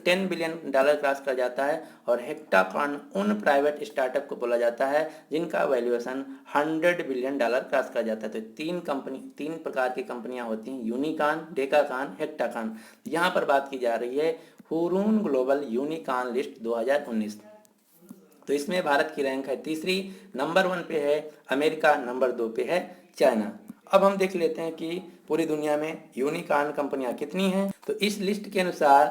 10 बिलियन डॉलर क्रॉस कर जाता है। और हेक्टाकॉन उन प्राइवेट स्टार्टअप को बोला जाता है जिनका वैल्यूएशन 100 बिलियन डॉलर क्रॉस कर जाता है। तो तीन प्रकार की कंपनियां होती हैं, यूनिकॉर्न, डेकाकॉन, हेक्टाकॉन। यहाँ पर बात की जा रही है हुरून ग्लोबल यूनिकॉर्न लिस्ट 2019। तो इसमें भारत की रैंक है तीसरी, नंबर 1 पे है अमेरिका, नंबर 2 पे है चाइना। अब हम देख लेते हैं कि पूरी दुनिया में यूनिकॉर्न कंपनियां कितनी हैं। तो इस लिस्ट के अनुसार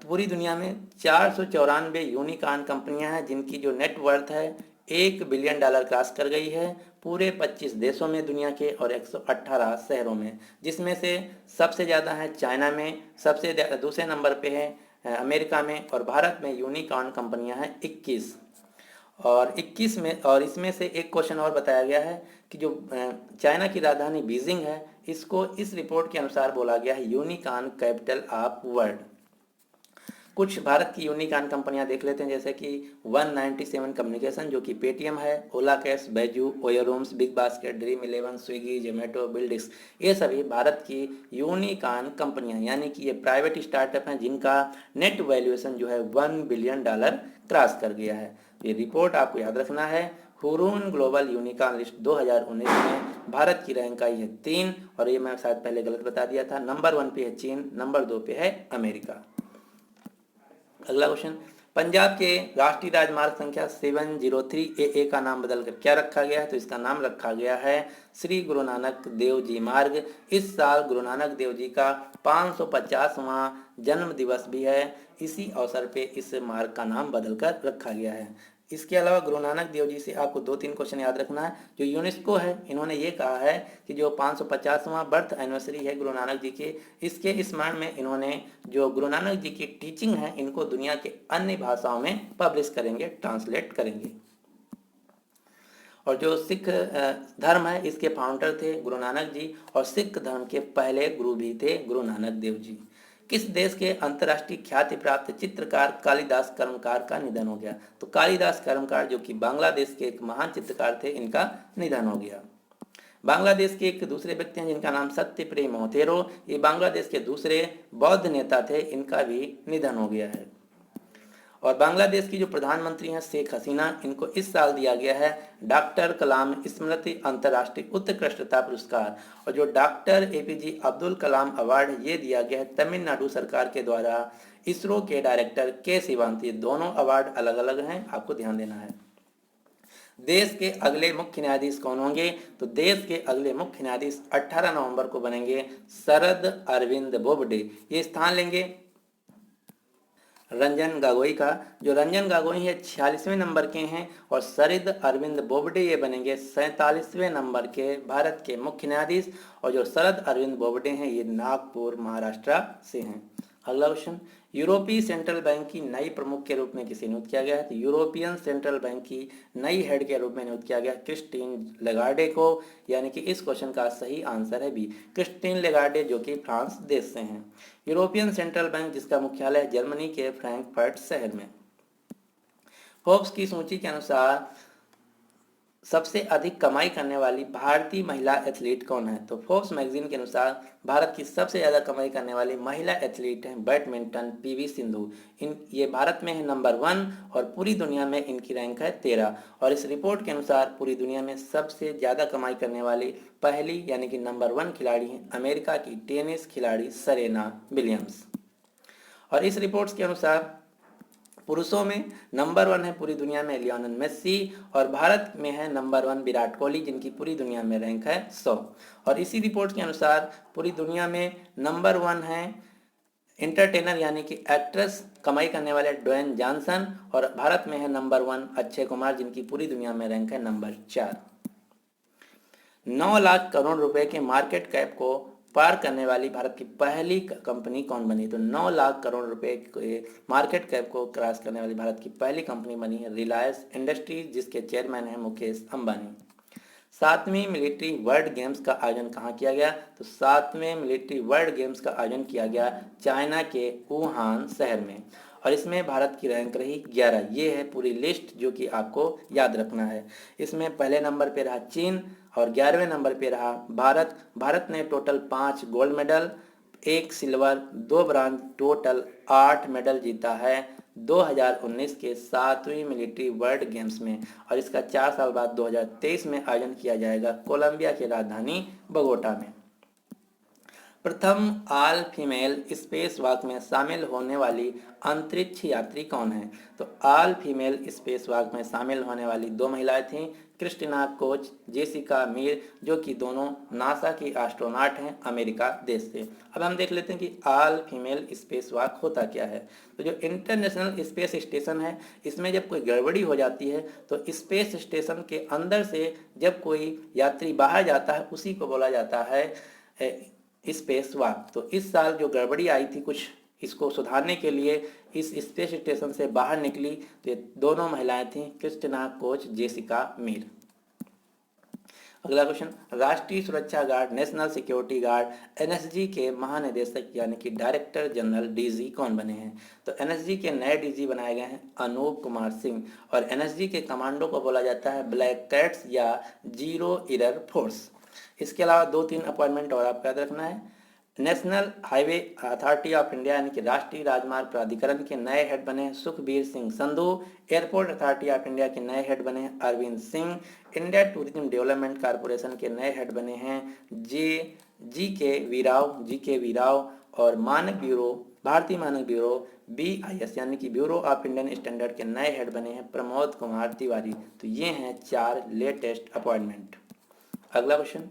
पूरी दुनिया में 494 यूनिकॉर्न कंपनियां हैं जिनकी जो नेटवर्थ है 1 बिलियन डॉलर क्रॉस कर गई है पूरे 25 देशों में दुनिया के और 118 शहरों में, जिसमें से सबसे ज़्यादा है चाइना में, सबसे दूसरे नंबर पे है अमेरिका में, और भारत में यूनिकॉर्न कंपनियां हैं 21। और 21 में, और इसमें से एक क्वेश्चन और बताया गया है कि जो चाइना की राजधानी बीजिंग है, इसको इस रिपोर्ट के अनुसार बोला गया है यूनिकॉर्न कैपिटल ऑफ वर्ल्ड। कुछ भारत की यूनिकॉर्न कंपनियां देख लेते हैं, जैसे कि 197 कम्युनिकेशन जो कि पेटीएम है, Ola cash, Byju, OYO rooms, big basket, dream 11, Swiggy, Zomato, बिल्डिक्स, ये सभी भारत की यूनिकॉर्न कंपनियां, यानी कि ये प्राइवेट स्टार्टअप हैं जिनका नेट वैल्यूएशन जो है 1 बिलियन डॉलर क्रॉस कर गया है। ये रिपोर्ट आपको याद रखना है। हुरून ग्लोबल यूनिकॉर्न लिस्ट 2019 में भारत की रैंक आई है 3, और ये मैं शायद पहले गलत बता दिया था। नंबर 1 पे है चीन, नंबर 2 पे है अमेरिका। अगला क्वेश्चन, पंजाब के राष्ट्रीय राजमार्ग संख्या 703 AA का नाम बदलकर क्या रखा गया है? तो इसका नाम रखा गया है श्री गुरु नानक देव जी मार्ग। इस साल गुरु नानक देव जी का 550वां जन्म दिवस भी है। इसी अवसर पे इस मार्ग का नाम बदलकर रखा गया है। इसके अलावा गुरु नानक देव जी से आपको 2-3 क्वेश्चन याद रखना है। जो यूनेस्को है, इन्होंने ये कहा है कि जो 550वां बर्थ एनिवर्सरी है गुरु नानक जी की, इसके स्मरण में इन्होंने जो गुरु नानक जी की टीचिंग है इनको दुनिया के अन्य भाषाओं में पब्लिश करेंगे, ट्रांसलेट करेंगे। और जो सिख धर्म है, इसके फाउंडर थे गुरु नानक जी, और सिख धर्म के पहले गुरु भी थे गुरु नानक देव जी। किस देश के अंतर्राष्ट्रीय ख्याति प्राप्त चित्रकार कालिदास कर्मकार का निधन हो गया? तो कालिदास कर्मकार जो कि बांग्लादेश के एक महान चित्रकार थे, इनका निधन हो गया। बांग्लादेश के एक दूसरे व्यक्ति हैं जिनका नाम सत्यप्रेम मोतेरो, ये बांग्लादेश के दूसरे बौद्ध नेता थे, इनका भी निधन हो गया है। और बांग्लादेश की जो प्रधानमंत्री हैं शेख हसीना, इनको इस साल दिया गया है डॉक्टर कलाम स्मृति अंतर्राष्ट्रीय उत्कृष्टता पुरस्कार। और जो doctor APJ Abdul Kalam award ये दिया गया है तमिलनाडु सरकार के द्वारा इसरो के डायरेक्टर के शिवान। ये दोनों अवार्ड अलग अलग हैं, आपको ध्यान देना है। देश के अगले मुख्य न्यायाधीश कौन होंगे? तो देश के अगले मुख्य न्यायाधीश 18 नवंबर को बनेंगे शरद अरविंद बोबडे। ये स्थान लेंगे रंजन गोगोई का। जो रंजन गोगोई है 46वें नंबर के हैं, और शरद अरविंद बोबडे ये बनेंगे 47वें नंबर के भारत के मुख्य न्यायाधीश। और जो शरद अरविंद बोबडे हैं ये नागपुर महाराष्ट्र से हैं। अगला क्वेश्चन, यूरोपीय सेंट्रल बैंक की नई प्रमुख के रूप में किसे नियुक्त किया गया है? तो यूरोपियन सेंट्रल बैंक की नई हेड के रूप में नियुक्त किया गया क्रिस्टीन लेगार्डे को, यानी कि इस क्वेश्चन का सही आंसर है बी, क्रिस्टीन लेगार्डे, जो कि फ्रांस देश से हैं। यूरोपियन सेंट्रल बैंक जिसका मुख्यालय जर्मनी के फ्रैंकफर्ट शहर में। फोर्ब्स की सूची के अनुसार सबसे अधिक कमाई करने वाली भारतीय महिला एथलीट कौन है? तो फोर्ब्स मैगजीन के अनुसार भारत की सबसे ज़्यादा कमाई करने वाली महिला एथलीट हैं बैडमिंटन PV सिंधु। ये भारत में है नंबर 1, और पूरी दुनिया में इनकी रैंक है 13। और इस रिपोर्ट के अनुसार पूरी दुनिया में सबसे ज़्यादा कमाई करने वाली पहली यानी कि नंबर 1 खिलाड़ी हैं अमेरिका की टेनिस खिलाड़ी सेरेना विलियम्स। और इस रिपोर्ट्स के अनुसार पुरुषों में नंबर 1 है पूरी दुनिया में लियोनेल मेसी, और भारत में है नंबर 1 विराट कोहली, जिनकी पूरी दुनिया में रैंक है 100। और इसी रिपोर्ट के अनुसार पूरी दुनिया में नंबर 1 है एंटरटेनर यानी कि एक्ट्रेस कमाई करने वाले ड्वेन जॉनसन, और भारत में है नंबर 1 अक्षय कुमार, जिनकी पूरी दुनिया में रैंक है नंबर 4। 9 लाख करोड़ रुपए के मार्केट कैप को पार करने वाली भारत की पहली कंपनी कौन बनी? तो 9 लाख करोड़ रुपए के मार्केट कैप को क्रॉस करने वाली भारत की पहली कंपनी बनी है रिलायंस इंडस्ट्रीज, जिसके चेयरमैन हैं मुकेश अंबानी। 7वीं मिलिट्री वर्ल्ड गेम्स का आयोजन कहाँ किया गया? तो 7वें मिलिट्री वर्ल्ड गेम्स का आयोजन किया गया चाइना के वुहान शहर में, और इसमें भारत की रैंक रही 11। ये है पूरी लिस्ट जो कि आपको याद रखना है। इसमें पहले नंबर पे रहा चीन, और 11वें नंबर पे रहा भारत। भारत ने total 5 gold medal, 1 silver, 2 bronze, total 8 medal जीता है 2019 के 7वीं मिलिट्री वर्ल्ड गेम्स में। और इसका 4 साल बाद 2023 में आयोजन किया जाएगा कोलंबिया की राजधानी बगोटा में। प्रथम ऑल फीमेल स्पेस वॉक में शामिल होने वाली अंतरिक्ष यात्री कौन है? तो ऑल फीमेल स्पेस वॉक में शामिल होने वाली 2 महिलाएं थीं, क्रिस्टिना कोच, जेसिका मीर, जो कि दोनों नासा की एस्ट्रोनॉट हैं अमेरिका देश से। अब हम देख लेते हैं कि ऑल फीमेल स्पेस वॉक होता क्या है। तो जो इंटरनेशनल स्पेस स्टेशन है, इसमें जब कोई गड़बड़ी हो जाती है तो स्पेस स्टेशन के अंदर से जब कोई यात्री बाहर जाता है उसी को बोला जाता है स्पेस वॉक। तो इस साल जो गड़बड़ी आई थी कुछ, इसको सुधारने के लिए इस स्पेस स्टेशन से बाहर निकली तो ये दोनों महिलाएं थीं, क्रिस्टिना कोच, जेसिका मीर। अगला क्वेश्चन, राष्ट्रीय सुरक्षा guard, national security guard NSG के महानिदेशक यानी कि डायरेक्टर जनरल डीजी कौन बने हैं? तो एनएसजी के नए डीजी बनाए गए हैं अनूप कुमार सिंह। और एनएसजी के कमांडो को बोला जाता है ब्लैक कैट्स या जीरो एरर फोर्स। इसके अलावा 2-3 अपॉइंटमेंट और आपको याद रखना है। National highway authority of India यानी कि राष्ट्रीय राजमार्ग प्राधिकरण के नए हेड बने हैं Sukhbir Singh Sandhu. Airport authority of India के नए हेड बने हैं Arvind Singh. India tourism development corporation के नए हेड बने हैं जी के वीराव। और मानक ब्यूरो, भारतीय मानक ब्यूरो BIS यानी कि ब्यूरो ऑफ इंडियन स्टैंडर्ड के नए हेड बने हैं प्रमोद कुमार तिवारी। तो ये हैं 4 लेटेस्ट अपॉइंटमेंट। अगला क्वेश्चन,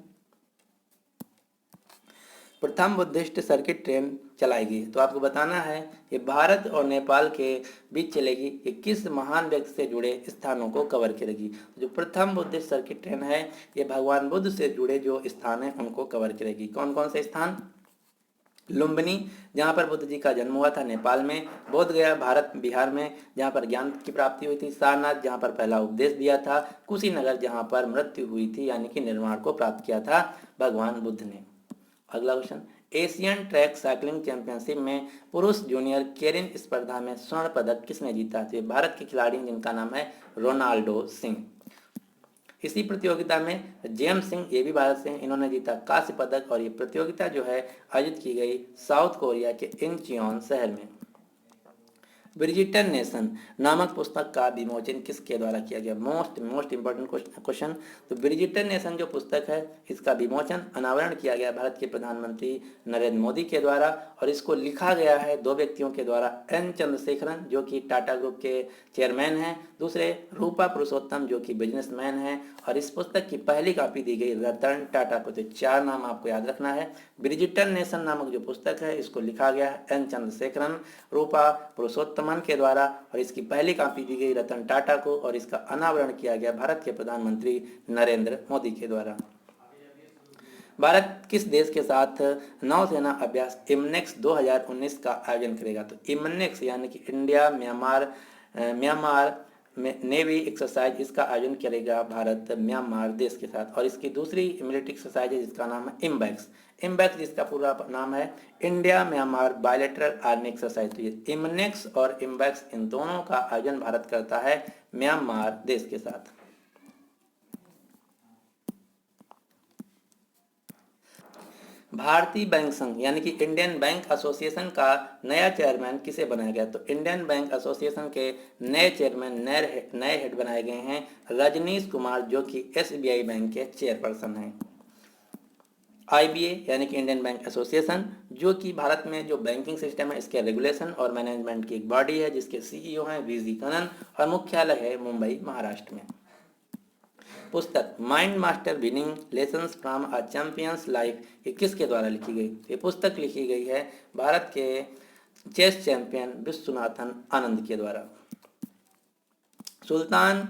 प्रथम बुद्धिस्ट सर्किट ट्रेन चलाएगी। तो आपको बताना है ये भारत और नेपाल के बीच चलेगी, ये किस महान व्यक्ति से जुड़े स्थानों को कवर करेगी। जो प्रथम बुद्धिस्ट सर्किट ट्रेन है ये भगवान बुद्ध से जुड़े जो स्थान हैं उनको कवर करेगी। कौन कौन से स्थान? लुम्बिनी, जहाँ पर बुद्ध जी का जन्म हुआ था नेपाल में। बोध गया, भारत बिहार में, जहाँ पर ज्ञान की प्राप्ति हुई थी। सारनाथ, जहाँ पर पहला उपदेश दिया था। कुशीनगर, जहाँ पर मृत्यु हुई थी यानी कि निर्वाण को प्राप्त किया था भगवान बुद्ध ने। अगला question, Asian track cycling championship में पुरुष जूनियर केरिन स्पर्धा में स्वर्ण पदक किसने जीता? तो भारत के खिलाड़ी जिनका नाम है रोनाल्डो सिंह। इसी प्रतियोगिता में जेम्स सिंह, ये भी भारत से हैं, इन्होंने जीता कांस्य पदक। और ये प्रतियोगिता जो है आयोजित की गई साउथ कोरिया के इंचियोन शहर में। ब्रिजिटन नेशन नामक पुस्तक का विमोचन किसके द्वारा किया गया? Most important question. तो ब्रिजिटन नेशन जो पुस्तक है इसका विमोचन, अनावरण किया गया भारत के प्रधानमंत्री नरेंद्र मोदी के द्वारा। और इसको लिखा गया है 2 व्यक्तियों के द्वारा, एन चंद्रशेखरन जो कि टाटा ग्रुप के चेयरमैन हैं, दूसरे रूपा पुरुषोत्तम जो कि बिजनेसमैन हैं। और इस पुस्तक की पहली कॉपी दी गई रतन टाटा को। तो 4 नाम आपको याद रखना है। ब्रिजिटन नेशन नामक जो पुस्तक है इसको लिखा गया है एन चंद्रशेखरन, रूपा पुरुषोत्तमन के द्वारा। और इसकी पहली कॉपी दी गई रतन टाटा को। और इसका अनावरण किया गया भारत के प्रधानमंत्री नरेंद्र मोदी के द्वारा। भारत किस देश के साथ नौसेना अभ्यास इमनेक्स 2019 का आयोजन करेगा? तो इमनेक्स यानी कि इंडिया म्यांमार नेवी एक्सरसाइज, इसका आयोजन करेगा भारत म्यांमार देश के साथ। और इसकी दूसरी मिलिट्री एक्सरसाइज है जिसका नाम है इम्बैक्स जिसका पूरा नाम है India Myanmar bilateral army exercise. तो ये इमनेक्स और इम्बैक्स इन दोनों का आयोजन भारत करता है म्यांमार देश के साथ। भारतीय बैंक संघ यानी कि इंडियन बैंक एसोसिएशन का नया चेयरमैन किसे बनाया गया? तो इंडियन बैंक एसोसिएशन के नए चेयरमैन, नए हेड बनाए गए हैं रजनीश कुमार जो कि SBI बैंक के चेयरपर्सन हैं। IBA यानी कि इंडियन बैंक एसोसिएशन, जो कि भारत में जो बैंकिंग सिस्टम है इसके रेगुलेशन और मैनेजमेंट की एक बॉडी है जिसके CEO हैं VG कनन और मुख्यालय है मुंबई महाराष्ट्र में। पुस्तक mind master winning lessons from a champions life ये किसके द्वारा लिखी गई? ये पुस्तक लिखी गई है भारत के चेस चैंपियन विश्वनाथन आनंद के द्वारा। सुल्तान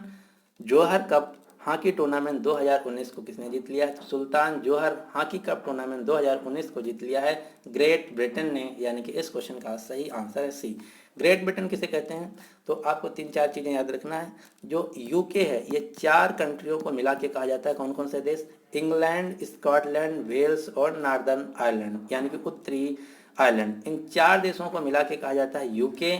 जोहर कप हॉकी टूर्नामेंट 2019 को किसने जीत लिया है? तो सुल्तान जोहर हॉकी कप टूर्नामेंट 2019 को जीत लिया है ग्रेट ब्रिटेन ने, यानी कि इस क्वेश्चन का सही आंसर है सी। ग्रेट ब्रिटेन किसे कहते हैं? तो आपको 3-4 चीज़ें याद रखना है। जो UK है ये 4 कंट्रियों को मिला के कहा जाता है। कौन कौन से देश? इंग्लैंड, स्कॉटलैंड, वेल्स और नॉर्दर्न आयरलैंड यानी कि उत्तरी आयरलैंड। इन 4 देशों को मिला के कहा जाता है UK।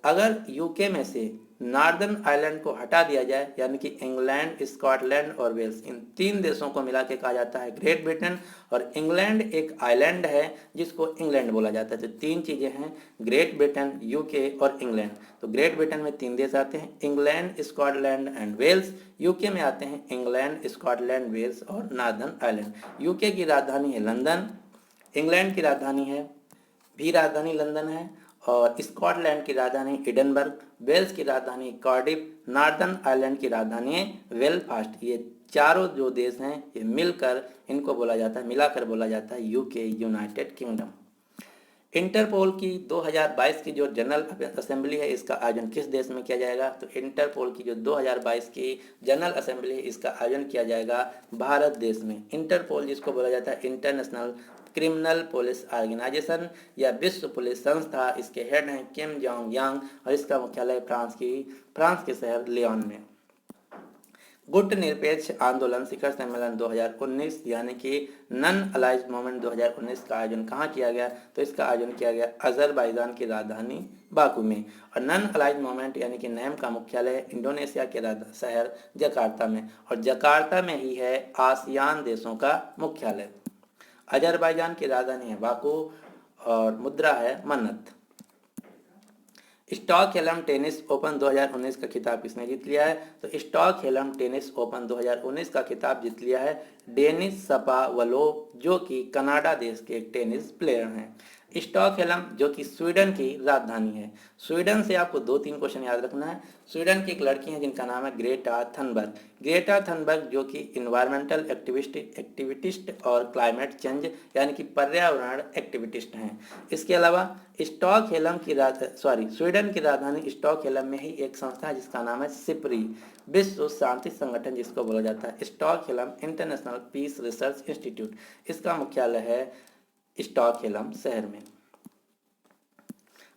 अगर UK में से नॉर्दर्न आयरलैंड को हटा दिया जाए, यानी कि इंग्लैंड, स्कॉटलैंड और वेल्स, इन 3 देशों को मिला के कहा जाता है ग्रेट ब्रिटेन। और इंग्लैंड एक आइलैंड है जिसको इंग्लैंड बोला जाता है। तो 3 चीज़ें हैं, ग्रेट ब्रिटेन, यूके और इंग्लैंड। तो ग्रेट ब्रिटेन में 3 देश आते हैं, England, Scotland and Wales. UK में आते हैं इंग्लैंड, स्कॉटलैंड, वेल्स और नॉर्दर्न आयरलैंड। यूके की राजधानी है लंदन, इंग्लैंड की राजधानी भी राजधानी लंदन है, और स्कॉटलैंड की राजधानी एडिनबर्ग, वेल्स की राजधानी कार्डिफ, नॉर्दर्न आयरलैंड की राजधानी है बेलफास्ट। ये चारों जो देश हैं ये मिलकर इनको बोला जाता है, मिलाकर बोला जाता है यूके, यूनाइटेड किंगडम। इंटरपोल की 2022 की जो जनरल असेंबली है, इसका आयोजन किस देश में किया जाएगा? तो इंटरपोल की जो 2022 की जनरल असेंबली है, इसका आयोजन किया जाएगा भारत देश में। इंटरपोल जिसको बोला जाता है इंटरनेशनल क्रिमिनल पुलिस ऑर्गेनाइजेशन या विश्व पुलिस संस्था, इसके हेड हैं किम जोंग यांग और इसका मुख्यालय फ्रांस के शहर लियोन में। गुट निरपेक्ष आंदोलन शिखर सम्मेलन 2019 यानी कि नन अलाइज्ड मूवमेंट 2019 का आयोजन कहाँ किया गया? तो इसका आयोजन किया गया अजरबैजान की राजधानी बाकू में। और नन अलाइज्ड मूवमेंट यानी कि नैम का मुख्यालय है इंडोनेशिया के शहर जकार्ता में, और जकार्ता में ही है आसियान देशों का मुख्यालय। अजरबैजान की राजधानी है बाकू और मुद्रा है मन्नत। स्टॉकहोल्म टेनिस ओपन 2019 का खिताब किसने जीत लिया है? तो स्टॉकहोल्म टेनिस ओपन 2019 का खिताब जीत लिया है डेनिस शापोवालोव, जो कि कनाडा देश के एक टेनिस प्लेयर हैं। स्टॉकहोल्म जो कि स्वीडन की राजधानी है। स्वीडन से आपको 2-3 क्वेश्चन याद रखना है। स्वीडन की एक लड़की है जिनका नाम है ग्रेटा थनबर्ग। ग्रेटा थनबर्ग जो कि इन्वायरमेंटल एक्टिविटिस्ट और क्लाइमेट चेंज यानी कि पर्यावरण एक्टिविटिस्ट हैं। इसके अलावा स्वीडन की राजधानी स्टॉकहोल्म में ही एक संस्था है जिसका नाम है सिप्री, विश्व शांति संगठन जिसको बोला जाता है Stockholm International Peace Research Institute. इसका मुख्यालय है स्टॉकहोल्म शहर में।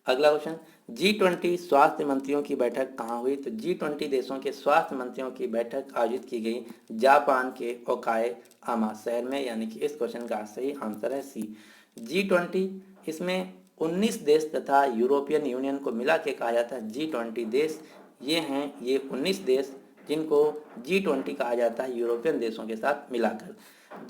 अगला क्वेश्चन, G20 स्वास्थ्य मंत्रियों की बैठक कहाँ हुई? तो G20 देशों के स्वास्थ्य मंत्रियों की बैठक आयोजित की गई जापान के ओकायामा शहर में, यानी कि इस क्वेश्चन का सही आंसर है सी। G20 इसमें 19 देश तथा यूरोपियन यूनियन को मिला के कहा जाता है G20 देश। ये 19 देश जिनको G20 कहा जाता है यूरोपियन देशों के साथ मिलाकर।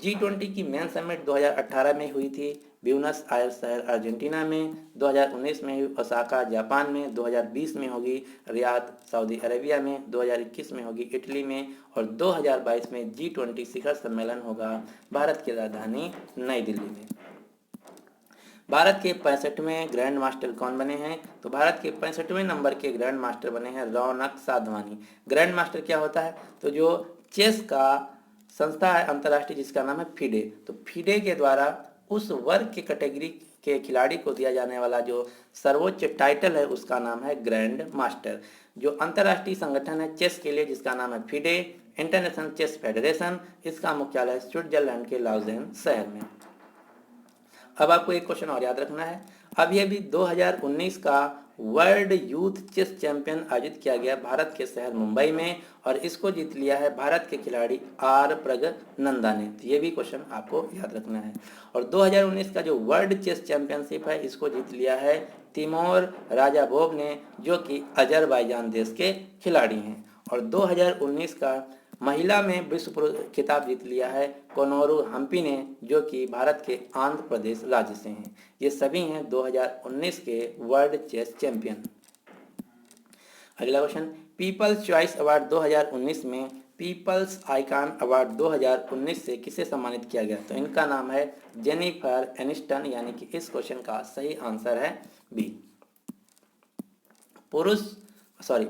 G20 की मेन समिट 2018 में हुई थी ब्यूनस आयर्स शहर अर्जेंटीना में, 2019 में हुई ओसाका जापान में, 2020 में होगी रियाद सऊदी अरेबिया में, 2021 में होगी इटली में और 2022 में G20 शिखर सम्मेलन होगा भारत की राजधानी नई दिल्ली में। भारत के 65वें ग्रैंड मास्टर कौन बने हैं? तो भारत के 65वें नंबर के ग्रैंड मास्टर बने हैं रौनक साधवानी। ग्रैंड मास्टर क्या होता है? तो जो चेस का संस्था है अंतर्राष्ट्रीय जिसका नाम है फीडे, तो फीडे के द्वारा उस वर्ग के कैटेगरी के खिलाड़ी को दिया जाने वाला जो सर्वोच्च टाइटल है उसका नाम है ग्रैंड मास्टर। जो अंतर्राष्ट्रीय संगठन है चेस के लिए जिसका नाम है फीडे, इंटरनेशनल चेस फेडरेशन, इसका मुख्यालय स्विट्जरलैंड के लाउजेन शहर में। अब आपको एक क्वेश्चन और याद रखना है। अब ये भी 2019 का वर्ल्ड यूथ चेस चैंपियन आयोजित किया गया भारत के शहर मुंबई में और इसको जीत लिया है भारत के खिलाड़ी आर प्रगनंदा ने। तो ये भी क्वेश्चन आपको याद रखना है। और 2019 का जो वर्ल्ड चेस चैंपियनशिप है इसको जीत लिया है तिमोर राजाबोव ने, जो कि अजरबैजान देश के खिलाड़ी हैं। और 2019 का महिला में विश्व खिताब जीत लिया है कोनोरू हम्पी ने, जो कि भारत के आंध्र प्रदेश राज्य से हैं। ये सभी हैं 2019 के वर्ल्ड चेस चैंपियन। अगला क्वेश्चन, पीपल्स चॉइस अवार्ड 2019 में पीपल्स आइकॉन अवार्ड 2019 से किसे सम्मानित किया गया? तो इनका नाम है जेनिफर एनिस्टन, यानी कि इस क्वेश्चन का सही आंसर है बी।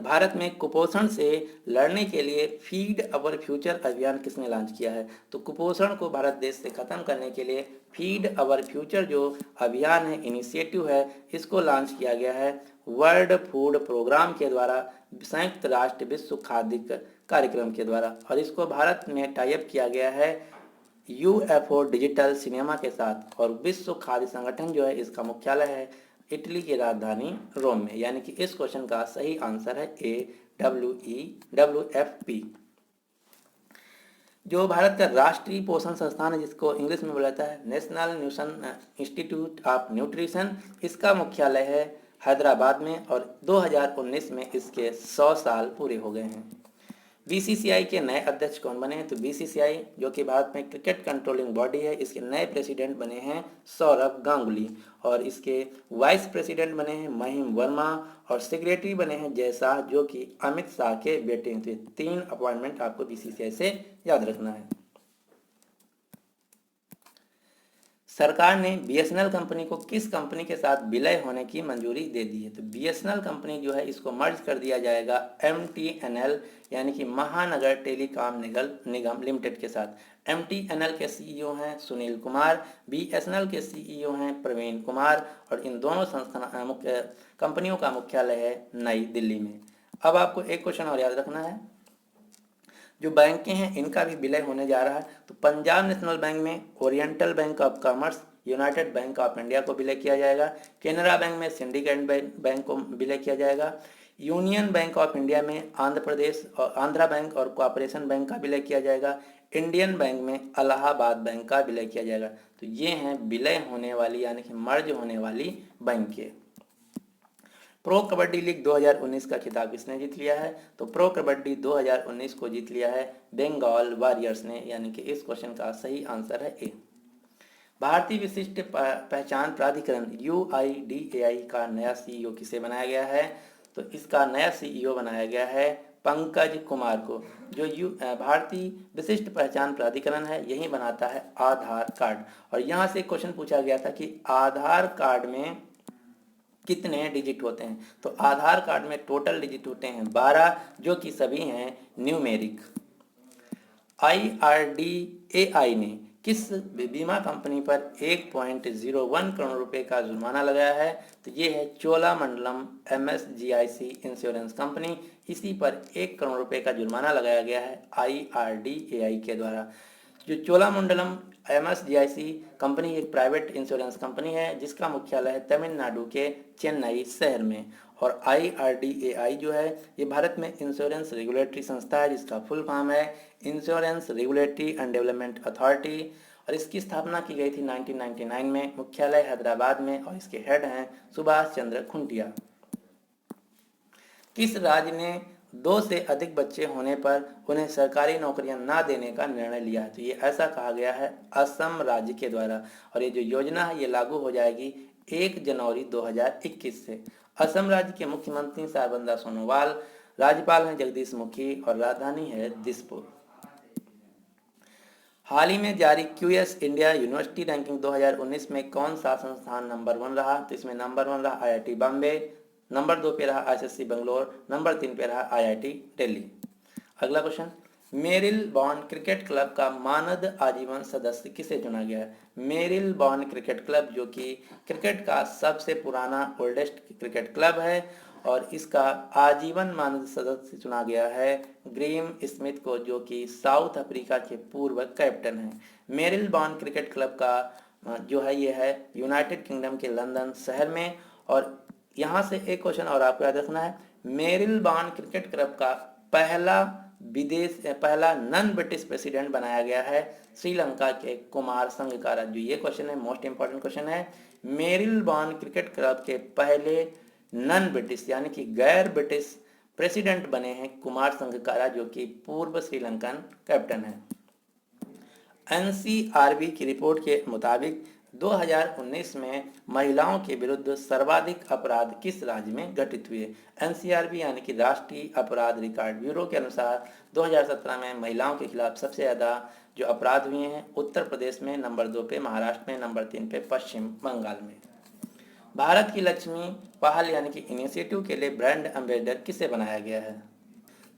भारत में कुपोषण से लड़ने के लिए फीड अवर फ्यूचर अभियान किसने लॉन्च किया है? तो कुपोषण को भारत देश से खत्म करने के लिए फीड अवर फ्यूचर जो अभियान है, इनिशिएटिव है, इसको लॉन्च किया गया है वर्ल्ड फूड प्रोग्राम के द्वारा, संयुक्त राष्ट्र विश्व खाद्य कार्यक्रम के द्वारा। और इसको भारत में टाई अप किया गया है UFO डिजिटल सिनेमा के साथ। और विश्व खाद्य संगठन जो है इसका मुख्यालय है इटली की राजधानी रोम में, यानी कि इस क्वेश्चन का सही आंसर है WEWFP। जो भारत का राष्ट्रीय पोषण संस्थान है जिसको इंग्लिश में बोला जाता है national nutrition institute of nutrition, इसका मुख्यालय है हैदराबाद में, और 2019 में इसके 100 साल पूरे हो गए हैं। बीसीसीआई के नए अध्यक्ष कौन बने हैं? तो बीसीसीआई जो कि भारत में क्रिकेट कंट्रोलिंग बॉडी है, इसके नए प्रेसिडेंट बने हैं सौरभ गांगुली, और इसके वाइस प्रेसिडेंट बने हैं महिम वर्मा, और सेक्रेटरी बने हैं जय शाह जो कि अमित शाह के बेटे हैं। तो 3 अपॉइंटमेंट आपको बीसीसीआई से याद रखना है। सरकार ने बीएसएनएल कंपनी को किस कंपनी के साथ विलय होने की मंजूरी दे दी है? तो बीएसएनएल कंपनी जो है इसको मर्ज कर दिया जाएगा एमटीएनएल यानी कि महानगर टेलीकॉम निगम लिमिटेड के साथ। एमटीएनएल के सीईओ हैं सुनील कुमार, बीएसएनएल के सीईओ हैं प्रवीण कुमार, और इन दोनों संस्थान कंपनियों का मुख्यालय है नई दिल्ली में। अब आपको एक क्वेश्चन और याद रखना है, जो बैंकें हैं इनका भी विलय होने जा रहा है। तो पंजाब नेशनल बैंक में oriental bank of commerce, United bank of India को विलय किया जाएगा। केनरा बैंक में सिंडिकेट बैंक को विलय किया जाएगा। यूनियन बैंक ऑफ इंडिया में आंध्रा बैंक और कॉर्पोरेशन बैंक का विलय किया जाएगा। इंडियन बैंक में इलाहाबाद बैंक का विलय किया जाएगा। तो ये हैं विलय होने वाली यानी कि मर्ज होने वाली बैंकें। प्रो कबड्डी लीग 2019 का खिताब किसने जीत लिया है? तो प्रो कबड्डी 2019 को जीत लिया है बंगाल वॉरियर्स ने, यानी कि इस क्वेश्चन का सही आंसर है ए। भारतीय विशिष्ट पहचान प्राधिकरण UIDAI का नया सीईओ किसे बनाया गया है? तो इसका नया सीईओ बनाया गया है पंकज कुमार को। जो भारतीय विशिष्ट पहचान प्राधिकरण है यही बनाता है आधार कार्ड। और यहाँ से क्वेश्चन पूछा गया था कि आधार कार्ड में कितने डिजिट होते हैं? तो आधार कार्ड में टोटल डिजिट होते हैं 12, जो कि सभी हैं न्यूमेरिक। IRDAI ने किस बीमा कंपनी पर 1.01 करोड़ रुपए का जुर्माना लगाया है? तो ये है चोलामंडलम MSGIC इंश्योरेंस कंपनी। इसी पर 1 करोड़ रुपए का जुर्माना लगाया गया है IRDAI के द्वारा। जो चोलामंडलम MSGIC कंपनी एक प्राइवेट इंश्योरेंस कंपनी है जिसका मुख्यालय है तमिलनाडु के चेन्नई शहर में। और IRDAI जो है ये भारत में इंश्योरेंस रेगुलेटरी संस्था है जिसका फुल फॉर्म है insurance regulatory and development authority, और इसकी स्थापना की गई थी 1999 में। मुख्यालय हैदराबाद में, और इसके हेड हैं सुभाष चंद्र खुंटिया। किस राज्य ने 2 से अधिक बच्चे होने पर उन्हें सरकारी नौकरियां ना देने का निर्णय लिया है? तो ये ऐसा कहा गया है असम राज्य के द्वारा, और ये जो योजना है ये लागू हो जाएगी 1 जनवरी 2021 से। असम राज्य के मुख्यमंत्री सर्बानंद सोनोवाल, राज्यपाल हैं जगदीश मुखी, और राजधानी है दिसपुर। हाल ही में जारी QS इंडिया यूनिवर्सिटी रैंकिंग 2019 में कौन सा संस्थान नंबर 1 रहा? तो इसमें नंबर 1 रहा IIT बॉम्बे, नंबर 2 पे रहा ISSC बेंगलोर, नंबर 3 पे रहा IIT दिल्ली। अगला question, Marylebone cricket club का मानद आजीवन सदस्य किसे चुना गया है? मेरिल बॉर्न क्रिकेट क्लब जो कि क्रिकेट का सबसे पुराना ओल्डेस्ट क्रिकेट क्लब है, और इसका आजीवन मानद सदस्य चुना गया है ग्रेम स्मिथ को, जो कि साउथ अफ्रीका के पूर्व कैप्टन हैं। मेरिल बॉर्न क्रिकेट क्लब का जो है ये है यूनाइटेड किंगडम के लंदन शहर में। और यहाँ से एक क्वेश्चन और आपको याद रखना है, मेरिल बॉर्न क्रिकेट क्लब का पहला नॉन ब्रिटिश प्रेसिडेंट बनाया गया है श्रीलंका के कुमार संगकारा। जो ये क्वेश्चन है मोस्ट इंपॉर्टेंट क्वेश्चन है। मेरिल बॉर्न क्रिकेट क्लब के पहले नॉन ब्रिटिश यानी कि गैर ब्रिटिश प्रेसिडेंट बने हैं कुमार संगकारा, जो कि पूर्व श्रीलंकन कैप्टन है। NCRB की रिपोर्ट के मुताबिक 2019 में महिलाओं के विरुद्ध सर्वाधिक अपराध किस राज्य में घटित हुए? NCRB यानी कि राष्ट्रीय अपराध रिकॉर्ड ब्यूरो के अनुसार 2017 में महिलाओं के खिलाफ सबसे ज़्यादा जो अपराध हुए हैं उत्तर प्रदेश में नंबर 2 पे, महाराष्ट्र में नंबर 3 पे, पश्चिम बंगाल में। भारत की लक्ष्मी पहल यानी कि इनिशिएटिव के लिए ब्रांड एम्बेसडर किसे बनाया गया है?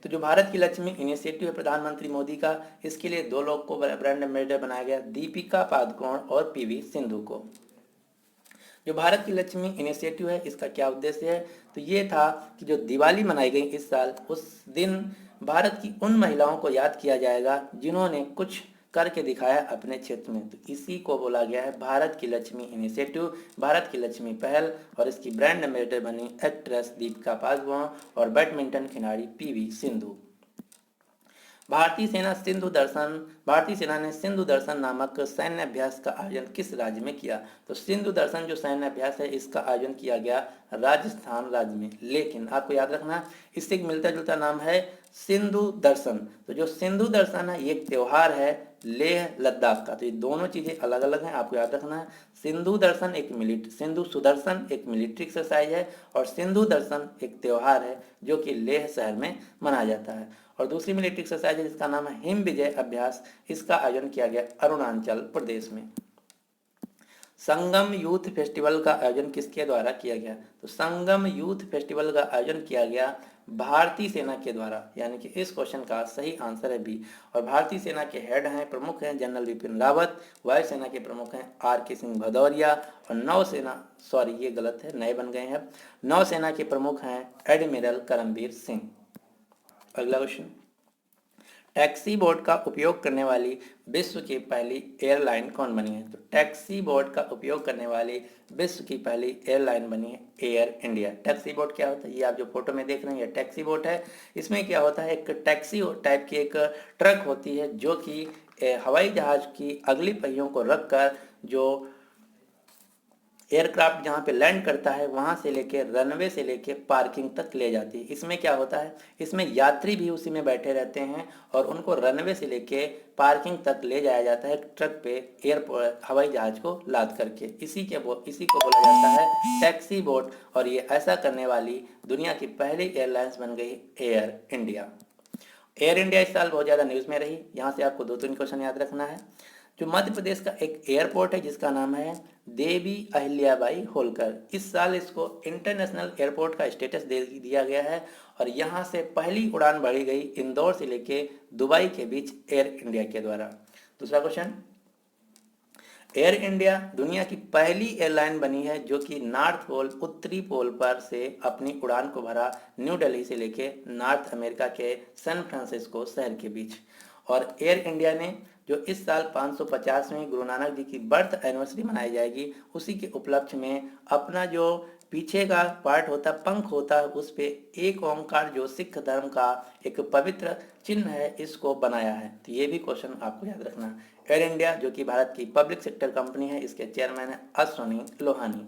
तो जो भारत की लक्ष्मी इनिशिएटिव है प्रधानमंत्री मोदी का, इसके लिए 2 लोग को ब्रांड एम्बेसडर बनाया गया, दीपिका पादुकोण और PV सिंधु को। जो भारत की लक्ष्मी इनिशिएटिव है इसका क्या उद्देश्य है? तो ये था कि जो दिवाली मनाई गई इस साल, उस दिन भारत की उन महिलाओं को याद किया जाएगा जिन्होंने कुछ करके दिखाया अपने क्षेत्र में। तो इसी को बोला गया है भारत की लक्ष्मी इनिशिएटिव, भारत की लक्ष्मी पहल। और इसकी ब्रांड एम्बेसडर बनी एक्ट्रेस दीपिका पादुकोण और बैडमिंटन खिलाड़ी PV सिंधु। भारतीय सेना ने सिंधु दर्शन नामक सैन्य अभ्यास का आयोजन किस राज्य में किया? तो सिंधु दर्शन जो सैन्य अभ्यास है इसका आयोजन किया गया राजस्थान राज्य में। लेकिन आपको याद रखना इससे एक मिलता जुलता नाम है सिंधु दर्शन। तो जो सिंधु दर्शन है ये एक त्योहार है लेह लद्दाख का। तो ये दोनों चीजें अलग अलग हैं, आपको याद रखना है। सिंधु सुदर्शन एक मिलिट्री एक्सरसाइज है और सिंधु दर्शन एक त्योहार है जो कि लेह शहर में मनाया जाता है। और दूसरी मिलिट्री एक्सरसाइज है जिसका नाम है हिम विजय अभ्यास, इसका आयोजन किया गया अरुणाचल प्रदेश में। संगम यूथ फेस्टिवल का आयोजन किसके द्वारा किया गया? तो संगम यूथ फेस्टिवल का आयोजन किया गया भारतीय सेना के द्वारा, यानी कि इस क्वेश्चन का सही आंसर है बी। और भारतीय सेना के हेड हैं, प्रमुख हैं जनरल बिपिन रावत, वायुसेना के प्रमुख हैं आर.के. सिंह भदौरिया और ये गलत है, नए बन गए हैं। नौसेना के प्रमुख हैं एडमिरल करमबीर सिंह। अगला क्वेश्चन, टैक्सी बोट का उपयोग करने वाली विश्व की पहली एयरलाइन कौन बनी है? तो टैक्सी बोट का उपयोग करने वाली विश्व की पहली एयरलाइन बनी है एयर इंडिया। टैक्सी बोट क्या होता है? ये आप जो फोटो में देख रहे हैं ये टैक्सी बोट है। इसमें क्या होता है, एक टैक्सी टाइप की एक ट्रक होती है जो कि हवाई जहाज की अगली पहियों को रखकर जो एयरक्राफ्ट जहाँ पे लैंड करता है वहाँ से लेके रनवे से लेके पार्किंग तक ले जाती है। इसमें क्या होता है, इसमें यात्री भी उसी में बैठे रहते हैं और उनको रनवे से लेके पार्किंग तक ले जाया जाता है ट्रक पे एयरपोर्ट हवाई जहाज को लाद करके। इसी को बोला जाता है टैक्सी बोट। और ये ऐसा करने वाली दुनिया की पहली एयरलाइंस बन गई एयर इंडिया। एयर इंडिया इस साल बहुत ज़्यादा न्यूज़ में रही। यहाँ से आपको 2-3 क्वेश्चन याद रखना है। जो मध्य प्रदेश का एक एयरपोर्ट है जिसका नाम है देवी अहिल्याबाई होलकर, इस साल इसको इंटरनेशनल एयरपोर्ट का स्टेटस दे दिया गया है। और यहाँ से पहली उड़ान भरी गई इंदौर से लेके दुबई के बीच एयर इंडिया के द्वारा। दूसरा क्वेश्चन, एयर इंडिया दुनिया की पहली एयरलाइन बनी है जो कि नॉर्थ पोल उत्तरी पोल पर से अपनी उड़ान को भरा न्यू दिल्ली से लेके नॉर्थ अमेरिका के सैन फ्रांसिस्को शहर के बीच। और एयर इंडिया ने जो इस साल 550वीं गुरु नानक जी की बर्थ एनिवर्सरी मनाई जाएगी उसी के उपलक्ष्य में अपना जो पीछे का पार्ट होता है, पंख होता है, उस पे एक ओंकार जो सिख धर्म का एक पवित्र चिन्ह है इसको बनाया है। तो ये भी क्वेश्चन आपको याद रखना है। एयर इंडिया जो कि भारत की पब्लिक सेक्टर कंपनी है, इसके चेयरमैन है अश्वनी लोहानी।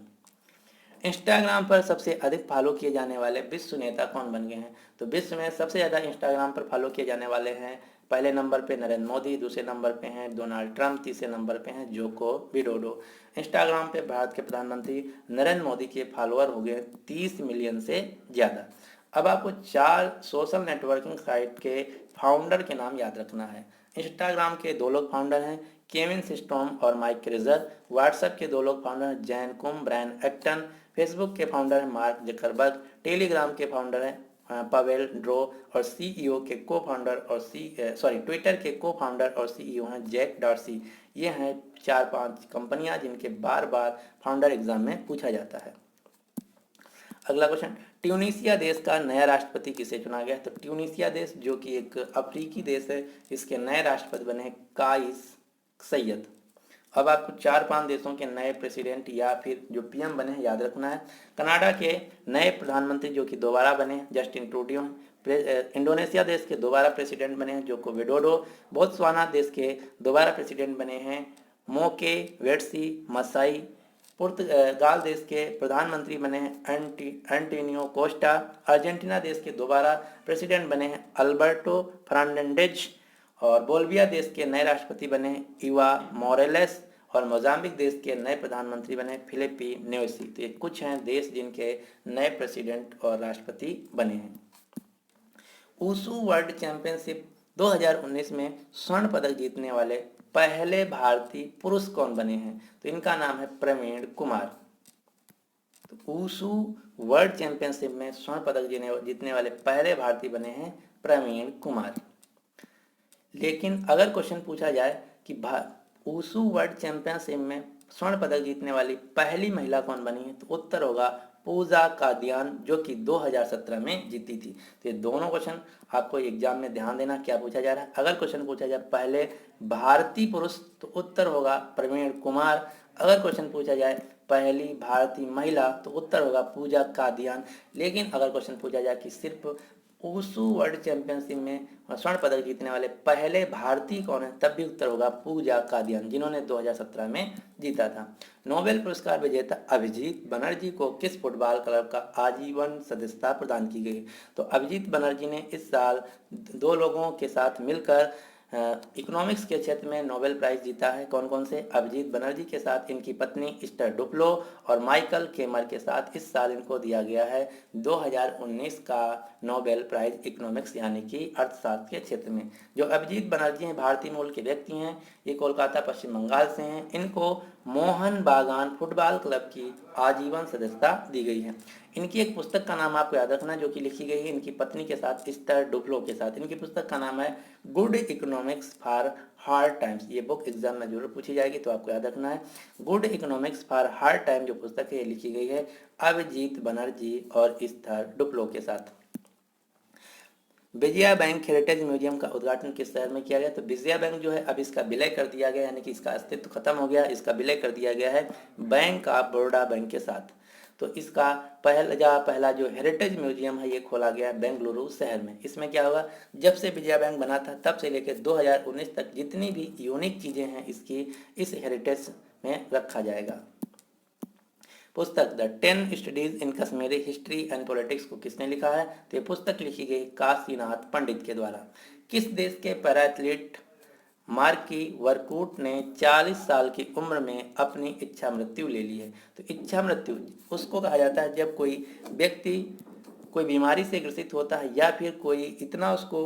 इंस्टाग्राम पर सबसे अधिक फॉलो किए जाने वाले विश्व नेता कौन बन गए हैं? तो विश्व में सबसे ज़्यादा इंस्टाग्राम पर फॉलो किए जाने वाले हैं, पहले नंबर पे नरेंद्र मोदी, दूसरे नंबर पे हैं डोनाल्ड ट्रंप, तीसरे नंबर पे हैं जोको विडोडो। इंस्टाग्राम पे भारत के प्रधानमंत्री नरेंद्र मोदी के फॉलोअर हो गए 30 मिलियन से ज़्यादा। अब आपको 4 सोशल नेटवर्किंग साइट के फाउंडर के नाम याद रखना है। इंस्टाग्राम के 2 लोग फाउंडर हैं, केविन सिस्टोम और माइक क्रेजर। व्हाट्सएप के 2 लोग फाउंडर हैं, जैन कुम, ब्रायन एक्टन। फेसबुक के फाउंडर हैं मार्क जकरबर्ग। टेलीग्राम के फाउंडर हैं पावेल ड्रो और सीईओ के को फाउंडर और ट्विटर के को फाउंडर और सीईओ हैं जैक डॉर्सी। ये हैं 4-5 कंपनियां जिनके बार बार फाउंडर एग्जाम में पूछा जाता है। अगला क्वेश्चन, ट्यूनीसिया देश का नया राष्ट्रपति किसे चुना गया? तो ट्यूनीसिया देश जो कि एक अफ्रीकी देश है, इसके नए राष्ट्रपति बने हैं काइस सैयद। अब आपको 4-5 देशों के नए प्रेसिडेंट या फिर जो पीएम बने हैं याद रखना है। कनाडा के नए प्रधानमंत्री जो कि दोबारा बने जस्टिन ट्रूडियो हैं। इंडोनेशिया देश के दोबारा प्रेसिडेंट बने हैं जोको विडोडो। बोत्सवाना देश के दोबारा प्रेसिडेंट बने हैं मोके वेट्सी मसाई। पुर्तगाल देश के प्रधानमंत्री बने हैं एंटोनियो कोस्टा। अर्जेंटीना देश के दोबारा प्रेसिडेंट बने हैं अल्बर्टो फर्नांडेज। और बोल्विया देश के नए राष्ट्रपति बने हैं इवा मोरेलेस। और मोजाम्बिक देश के नए प्रधानमंत्री बने फिलिपी न्यूसी। तो ये कुछ हैं देश जिनके नए प्रेसिडेंट और राष्ट्रपति बने हैं। ऊसू वर्ल्ड चैंपियनशिप 2019 में स्वर्ण पदक जीतने वाले पहले भारतीय पुरुष कौन बने हैं? तो इनका नाम है प्रवीण कुमार। तो ऊसू वर्ल्ड चैंपियनशिप में स्वर्ण पदक जीतने वाले पहले भारतीय बने हैं प्रवीण कुमार। लेकिन अगर क्वेश्चन पूछा जाए कि ऊसू वर्ल्ड चैंपियनशिप में स्वर्ण पदक जीतने वाली पहली महिला कौन बनी है, तो उत्तर होगा पूजा कादियान जो कि 2017 में जीती थी। तो ये दोनों क्वेश्चन आपको एग्जाम में ध्यान देना क्या पूछा जा रहा है। अगर क्वेश्चन पूछा जाए पहले भारतीय पुरुष तो उत्तर होगा प्रवीण कुमार। अगर क्वेश्चन पूछा जाए पहली भारतीय महिला तो उत्तर होगा पूजा कादियान। लेकिन अगर क्वेश्चन पूछा जाए कि सिर्फ वुशु वर्ल्ड चैंपियनशिप में स्वर्ण पदक जीतने वाले पहले भारतीय कौन है? तब भी उत्तर होगा पूजा कादियान, जिन्होंने 2017 में जीता था। नोबेल पुरस्कार विजेता अभिजीत बनर्जी को किस फुटबॉल क्लब का आजीवन सदस्यता प्रदान की गई? तो अभिजीत बनर्जी ने इस साल दो लोगों के साथ मिलकर इकोनॉमिक्स के क्षेत्र में नोबेल प्राइज जीता है। कौन कौन से? अभिजीत बनर्जी के साथ इनकी पत्नी इस्टर डुप्लो और माइकल केमर के साथ इस साल इनको दिया गया है 2019 का नोबेल प्राइज इकोनॉमिक्स यानी कि अर्थशास्त्र के क्षेत्र में। जो अभिजीत बनर्जी हैं भारतीय मूल के व्यक्ति हैं, ये कोलकाता पश्चिम बंगाल से हैं। इनको मोहन बागान फुटबॉल क्लब की आजीवन सदस्यता दी गई है। इनकी एक पुस्तक का नाम आपको याद रखना जो कि लिखी गई है इनकी पत्नी के साथ इस्टर डुप्लो के साथ। इनकी पुस्तक का नाम है good economics for hard times. ये बुक एग्जाम में जरूर पूछी जाएगी तो आपको याद रखना है। Good economics for hard time जो पुस्तक है ये लिखी गई है अभिजीत बनर्जी और इस्टर डुप्लो के साथ। विजया बैंक हेरिटेज म्यूजियम का उद्घाटन किस शहर में किया गया? तो विजया बैंक जो है अब इसका विलय कर दिया गया, यानी कि इसका अस्तित्व खत्म हो गया, इसका विलय कर दिया गया है बैंक ऑफ बड़ौदा बैंक के साथ। तो इसका पहला जो हेरिटेज म्यूजियम है ये खोला गया है बेंगलुरु शहर में। इसमें क्या होगा, जब से विजया बैंक बना था तब से लेकर 2019 तक जितनी भी यूनिक चीजें हैं इसकी इस हेरिटेज में रखा जाएगा। पुस्तक the 10 studies in Kashmiri history and politics को किसने लिखा है? तो ये पुस्तक लिखी गई काशीनाथ पंडित के द्वारा। किस देश के पैरा एथलीट मार्की वर्कूट ने 40 साल की उम्र में अपनी इच्छा मृत्यु ले ली है? तो इच्छा मृत्यु उसको कहा जाता है जब कोई व्यक्ति कोई बीमारी से ग्रसित होता है या फिर कोई इतना उसको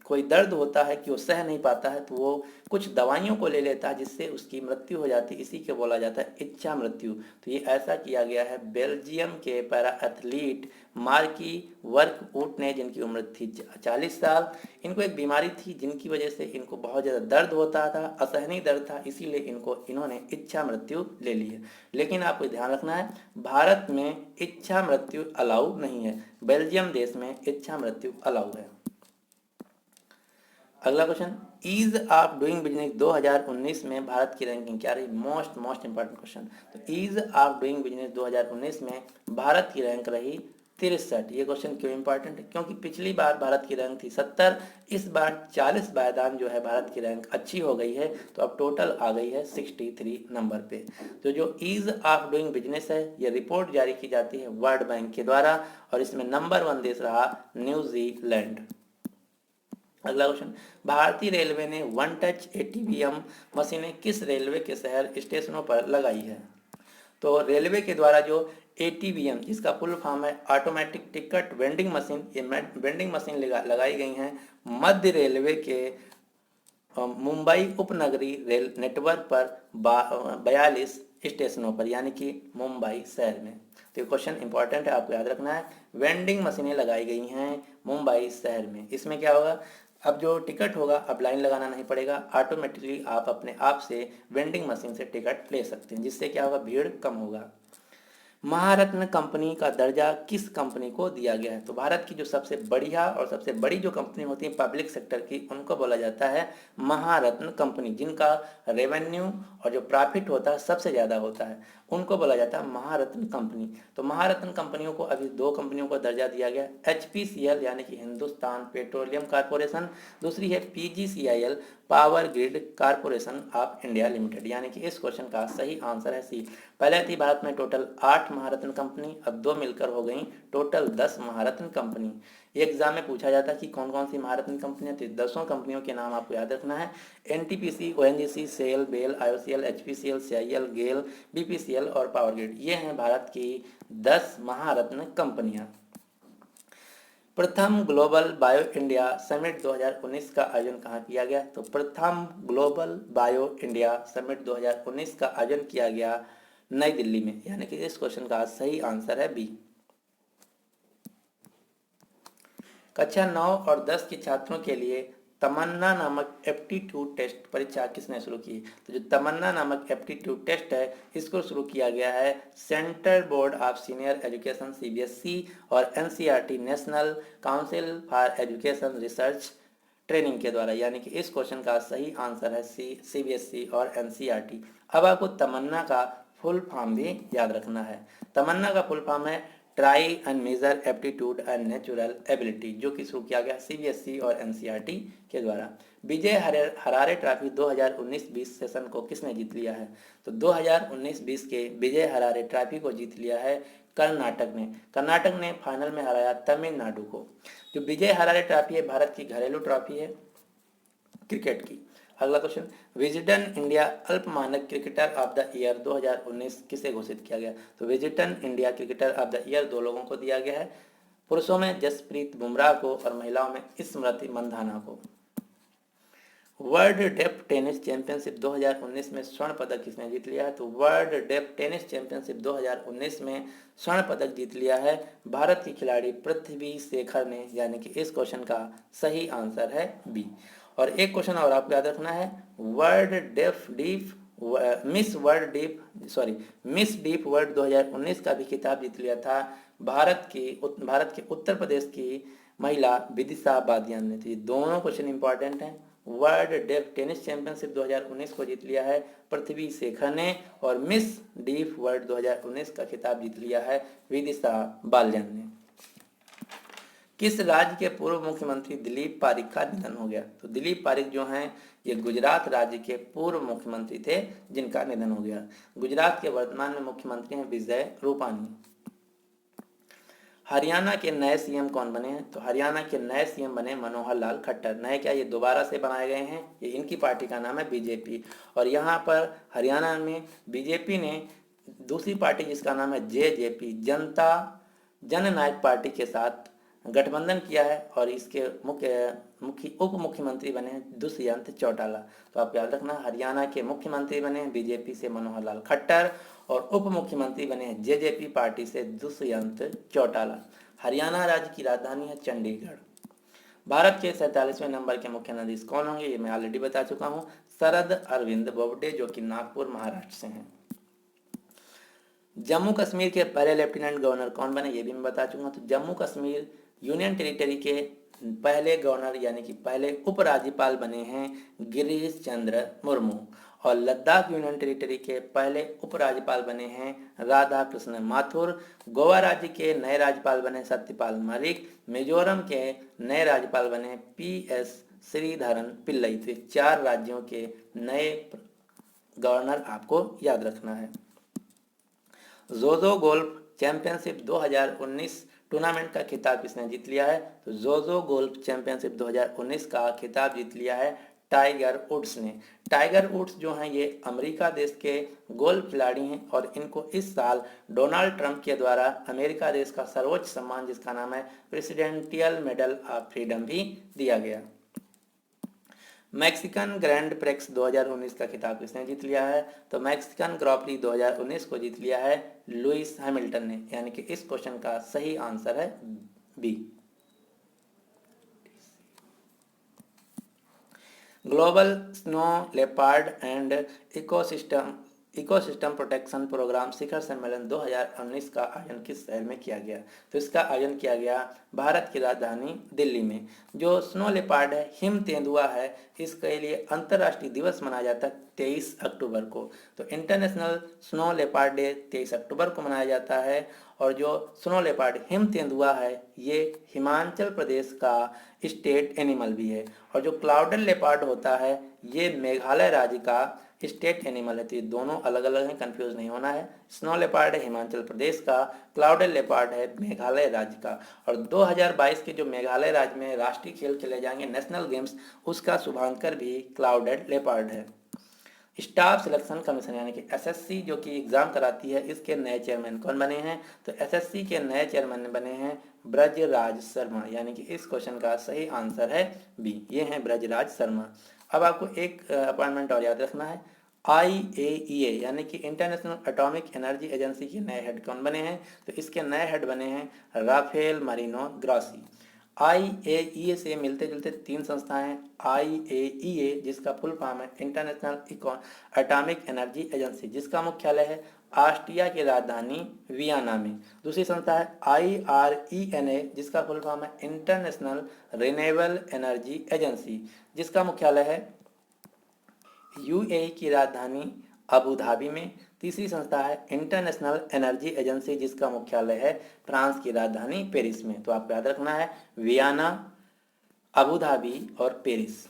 कोई दर्द होता है कि वो सह नहीं पाता है तो वो कुछ दवाइयों को ले लेता है जिससे उसकी मृत्यु हो जाती है, इसी के बोला जाता है इच्छा मृत्यु। तो ये ऐसा किया गया है बेल्जियम के पैरा एथलीट मार्की वर्कवुड ने, जिनकी उम्र थी 40 साल। इनको एक बीमारी थी जिनकी वजह से इनको बहुत ज़्यादा दर्द होता था, असहनीय दर्द था, इसीलिए इन्होंने इच्छा मृत्यु ले ली है। लेकिन आपको ध्यान रखना है भारत में इच्छा मृत्यु अलाउ नहीं है, बेल्जियम देश में इच्छा मृत्यु अलाउ है। अगला question, ease of doing business 2019 में भारत की रैंकिंग क्या रही? Most important question. तो ईज ऑफ डूइंग बिजनेस 2019 में भारत की रैंक रही 63। ये क्वेश्चन क्यों इंपॉर्टेंट है? क्योंकि पिछली बार भारत की रैंक थी 70, इस बार 40 बायदान जो है भारत की रैंक अच्छी हो गई है, तो अब टोटल आ गई है 63 नंबर पे। तो जो ईज ऑफ डूइंग बिजनेस है ये रिपोर्ट जारी की जाती है वर्ल्ड बैंक के द्वारा और इसमें नंबर 1 देश रहा न्यूजीलैंड। अगला क्वेश्चन, भारतीय रेलवे ने वन टच एटीवीएम मशीनें किस रेलवे के शहर स्टेशनों पर लगाई है? तो रेलवे के द्वारा जो एटीवीएम जिसका फुल फॉर्म है ऑटोमेटिक टिकट वेंडिंग मशीन, ये वेंडिंग मशीन लगाई गई हैं मध्य रेलवे के मुंबई उपनगरीय रेल नेटवर्क पर 42 स्टेशनों पर, यानी कि मुंबई शहर में। तो ये क्वेश्चन इंपॉर्टेंट है, आपको याद रखना है। वेंडिंग मशीनें लगाई गई हैं मुंबई शहर में। इसमें क्या होगा, अब जो टिकट होगा अब लाइन लगाना नहीं पड़ेगा, ऑटोमेटिकली आप अपने आप से वेंडिंग मशीन से टिकट ले सकते हैं, जिससे क्या होगा, भीड़ कम होगा। महारत्न कंपनी का दर्जा किस कंपनी को दिया गया है? तो भारत की जो सबसे बढ़िया और सबसे बड़ी जो कंपनी होती है पब्लिक सेक्टर की, उनको बोला जाता है महारत्न कंपनी। जिनका रेवेन्यू और जो प्रॉफिट होता है सबसे ज़्यादा होता है, उनको बोला जाता है महारत्न कंपनी। तो महारत्न कंपनियों को अभी 2 कंपनियों को दर्जा दिया गया, HPCL यानी कि हिंदुस्तान पेट्रोलियम कॉर्पोरेशन, दूसरी है PGCIL power grid corporation of India limited, यानी कि इस क्वेश्चन का सही आंसर है सी। पहले थी भारत में टोटल 8 महारत्न कंपनी, अब 2 मिलकर हो गई टोटल 10 महारत्न कंपनी। एग्जाम में पूछा जाता है कि कौन कौन सी महारत्न कंपनियां थी, 10 कंपनियों के नाम आपको याद रखना है। NTPC, ONGC, cell, bell, IOCL, HPCL, CIL, गेल, BPCL और पावर ग्रिड, ये हैं भारत की 10 महारत्न कंपनियां। प्रथम ग्लोबल बायो इंडिया समिट 2019 का आयोजन कहाँ किया गया? तो प्रथम ग्लोबल बायो इंडिया समिट 2019 का आयोजन किया गया नई दिल्ली में, यानी कि इस क्वेश्चन का सही आंसर है बी। कक्षा 9 और 10 के छात्रों के लिए तमन्ना नामक एप्टीट्यूड टेस्ट परीक्षा किसने शुरू की? तो जो तमन्ना नामक एप्टीट्यूड टेस्ट है इसको शुरू किया गया है central board of senior education CBSE और NCERT national council for education research training के द्वारा, यानी कि इस क्वेश्चन का सही आंसर है CBSE और NCERT। अब आपको तमन्ना का फुल फॉर्म भी याद रखना है। तमन्ना का फुल फॉर्म है try and measure aptitude and natural ability, जो कि शुरू किया गया सीबीएसई और एनसीईआरटी के द्वारा। विजय हरारे ट्रॉफी 2019-20 सेशन को किसने जीत लिया है? तो 2019-20 के विजय हरारे ट्रॉफी को जीत लिया है कर्नाटक ने। कर्नाटक ने फाइनल में हराया तमिलनाडु को। जो विजय हरारे ट्रॉफी है भारत की घरेलू ट्रॉफी है क्रिकेट की। अगला क्वेश्चन, विजडन इंडिया अल्प मानक क्रिकेटर ऑफ द ईयर 2019 किसे घोषित किया गया? तो Wisden India cricketer of the year 2 लोगों को दिया गया है, पुरुषों में जसप्रीत बुमराह को और महिलाओं में स्मृति मंधाना को। वर्ल्ड डेफ टेनिस चैंपियनशिप 2019 में स्वर्ण पदक किसने जीत लिया है? तो वर्ल्ड डेफ टेनिस चैंपियनशिप 2019 में स्वर्ण पदक जीत लिया है भारत की खिलाड़ी पृथ्वी शेखर ने, यानी कि इस क्वेश्चन का सही आंसर है बी। और एक क्वेश्चन और आपको याद रखना है, मिस डीप वर्ल्ड 2019 का भी खिताब जीत लिया था भारत के उत्तर प्रदेश की महिला विदिशा बादियान ने। तो ये दोनों क्वेश्चन इंपॉर्टेंट हैं। वर्ल्ड डेफ टेनिस चैंपियनशिप 2019 को जीत लिया है पृथ्वी शेखर ने और मिस डीप वर्ल्ड 2019 का खिताब जीत लिया है विदिशा बालियान ने। किस राज्य के पूर्व मुख्यमंत्री दिलीप पारिक का निधन हो गया? तो दिलीप पारिक जो हैं ये गुजरात राज्य के पूर्व मुख्यमंत्री थे जिनका निधन हो गया। गुजरात के वर्तमान में मुख्यमंत्री हैं विजय रूपानी। हरियाणा के नए सीएम कौन बने हैं? तो हरियाणा के नए सीएम बने मनोहर लाल खट्टर। नए क्या, ये दोबारा से बनाए गए हैं, ये इनकी पार्टी का नाम है बीजेपी। और यहाँ पर हरियाणा में बीजेपी ने दूसरी पार्टी जिसका नाम है जेजेपी जनता जननायक पार्टी के साथ गठबंधन किया है और इसके उप मुख्यमंत्री बने हैं दुष्यंत चौटाला। तो आप याद रखना, हरियाणा के मुख्यमंत्री बने बीजेपी से मनोहर लाल खट्टर और उप मुख्यमंत्री बने हैं जेजेपी पार्टी से दुष्यंत चौटाला। हरियाणा राज्य की राजधानी है चंडीगढ़। भारत के 47वें नंबर के मुख्य न्यायाधीश कौन होंगे? ये मैं ऑलरेडी बता चुका हूँ, शरद अरविंद बोबडे, जो कि नागपुर महाराष्ट्र से हैं। जम्मू कश्मीर के पहले लेफ्टिनेंट गवर्नर कौन बने? ये भी मैं बता चुका हूँ। तो जम्मू कश्मीर यूनियन टेरिटरी के पहले गवर्नर यानी कि पहले उपराज्यपाल बने हैं गिरीश चंद्र मुर्मू। और लद्दाख यूनियन टेरिटरी के पहले उपराज्यपाल बने हैं राधा कृष्ण माथुर। गोवा राज्य के नए राज्यपाल बने सत्यपाल मलिक। मिजोरम के नए राज्यपाल बने PS श्रीधरन पिल्लई। तो 4 राज्यों के नए गवर्नर आपको याद रखना है। जोजो गोल्फ चैंपियनशिप 2019 टूर्नामेंट का खिताब किसने जीत लिया है? तो जोजो गोल्फ चैंपियनशिप 2019 का खिताब जीत लिया है टाइगर वुड्स ने। टाइगर वुड्स जो हैं ये अमेरिका देश के गोल्फ खिलाड़ी हैं और इनको इस साल डोनाल्ड ट्रंप के द्वारा अमेरिका देश का सर्वोच्च सम्मान जिसका नाम है प्रेसिडेंशियल मेडल ऑफ फ्रीडम भी दिया गया। मैक्सिकन ग्रैंड प्रिक्स 2019 का खिताब किसने जीत लिया है? तो मैक्सिकन ग्रॉ प्री 2019 को जीत लिया है लुइस हैमिल्टन ने, यानी कि इस क्वेश्चन का सही आंसर है B. Global snow leopard and ecosystem protection programme शिखर सम्मेलन 2019 का आयोजन किस शहर में किया गया? तो इसका आयोजन किया गया भारत की राजधानी दिल्ली में। जो स्नो लेपर्ड है, हिम तेंदुआ है, इसके लिए अंतर्राष्ट्रीय दिवस मनाया जाता है 23 अक्टूबर को। तो इंटरनेशनल स्नो लेपर्ड डे 23 अक्टूबर को मनाया जाता है। और जो स्नो लेपर्ड हिम तेंदुआ है ये हिमाचल प्रदेश का स्टेट एनिमल भी है। और जो क्लाउडेड लेपर्ड होता है ये मेघालय राज्य का स्टेट एनिमल है। तो ये दोनों अलग अलग हैं, कंफ्यूज नहीं होना है। स्नो लेपर्ड है हिमाचल प्रदेश का, क्लाउडेड लेपर्ड है मेघालय राज्य का। और 2022 के जो मेघालय राज्य में राष्ट्रीय खेल खेले जाएंगे नेशनल गेम्स, उसका शुभांकर भी क्लाउडेड लेपर्ड है। स्टाफ सिलेक्शन कमीशन यानी कि SSC जो कि एग्जाम कराती है, इसके नए चेयरमैन कौन बने हैं? तो SSC के नए चेयरमैन बने हैं ब्रजराज शर्मा, यानी कि इस क्वेश्चन का सही आंसर है बी। ये हैं ब्रजराज शर्मा। अब आपको एक अपॉइंटमेंट और याद रखना है, IAEA यानी कि इंटरनेशनल एटॉमिक एनर्जी एजेंसी के नए हेड कौन बने हैं? तो इसके नए हेड बने हैं राफेल मरीनो ग्रासी। IAEA से मिलते जुलते 3 संस्थाएं हैं। IAEA जिसका फुल फॉर्म है इंटरनेशनल एटॉमिक एनर्जी एजेंसी, जिसका मुख्यालय है ऑस्ट्रिया की राजधानी वियना में। दूसरी संस्था है IRENA जिसका फुल फॉर्म है इंटरनेशनल रिन्यूएबल एनर्जी एजेंसी, जिसका मुख्यालय है UAE की राजधानी अबू धाबी में। तीसरी संस्था है इंटरनेशनल एनर्जी एजेंसी, जिसका मुख्यालय है फ्रांस की राजधानी पेरिस में। तो आपको याद रखना है वियना, अबू धाबी और पेरिस।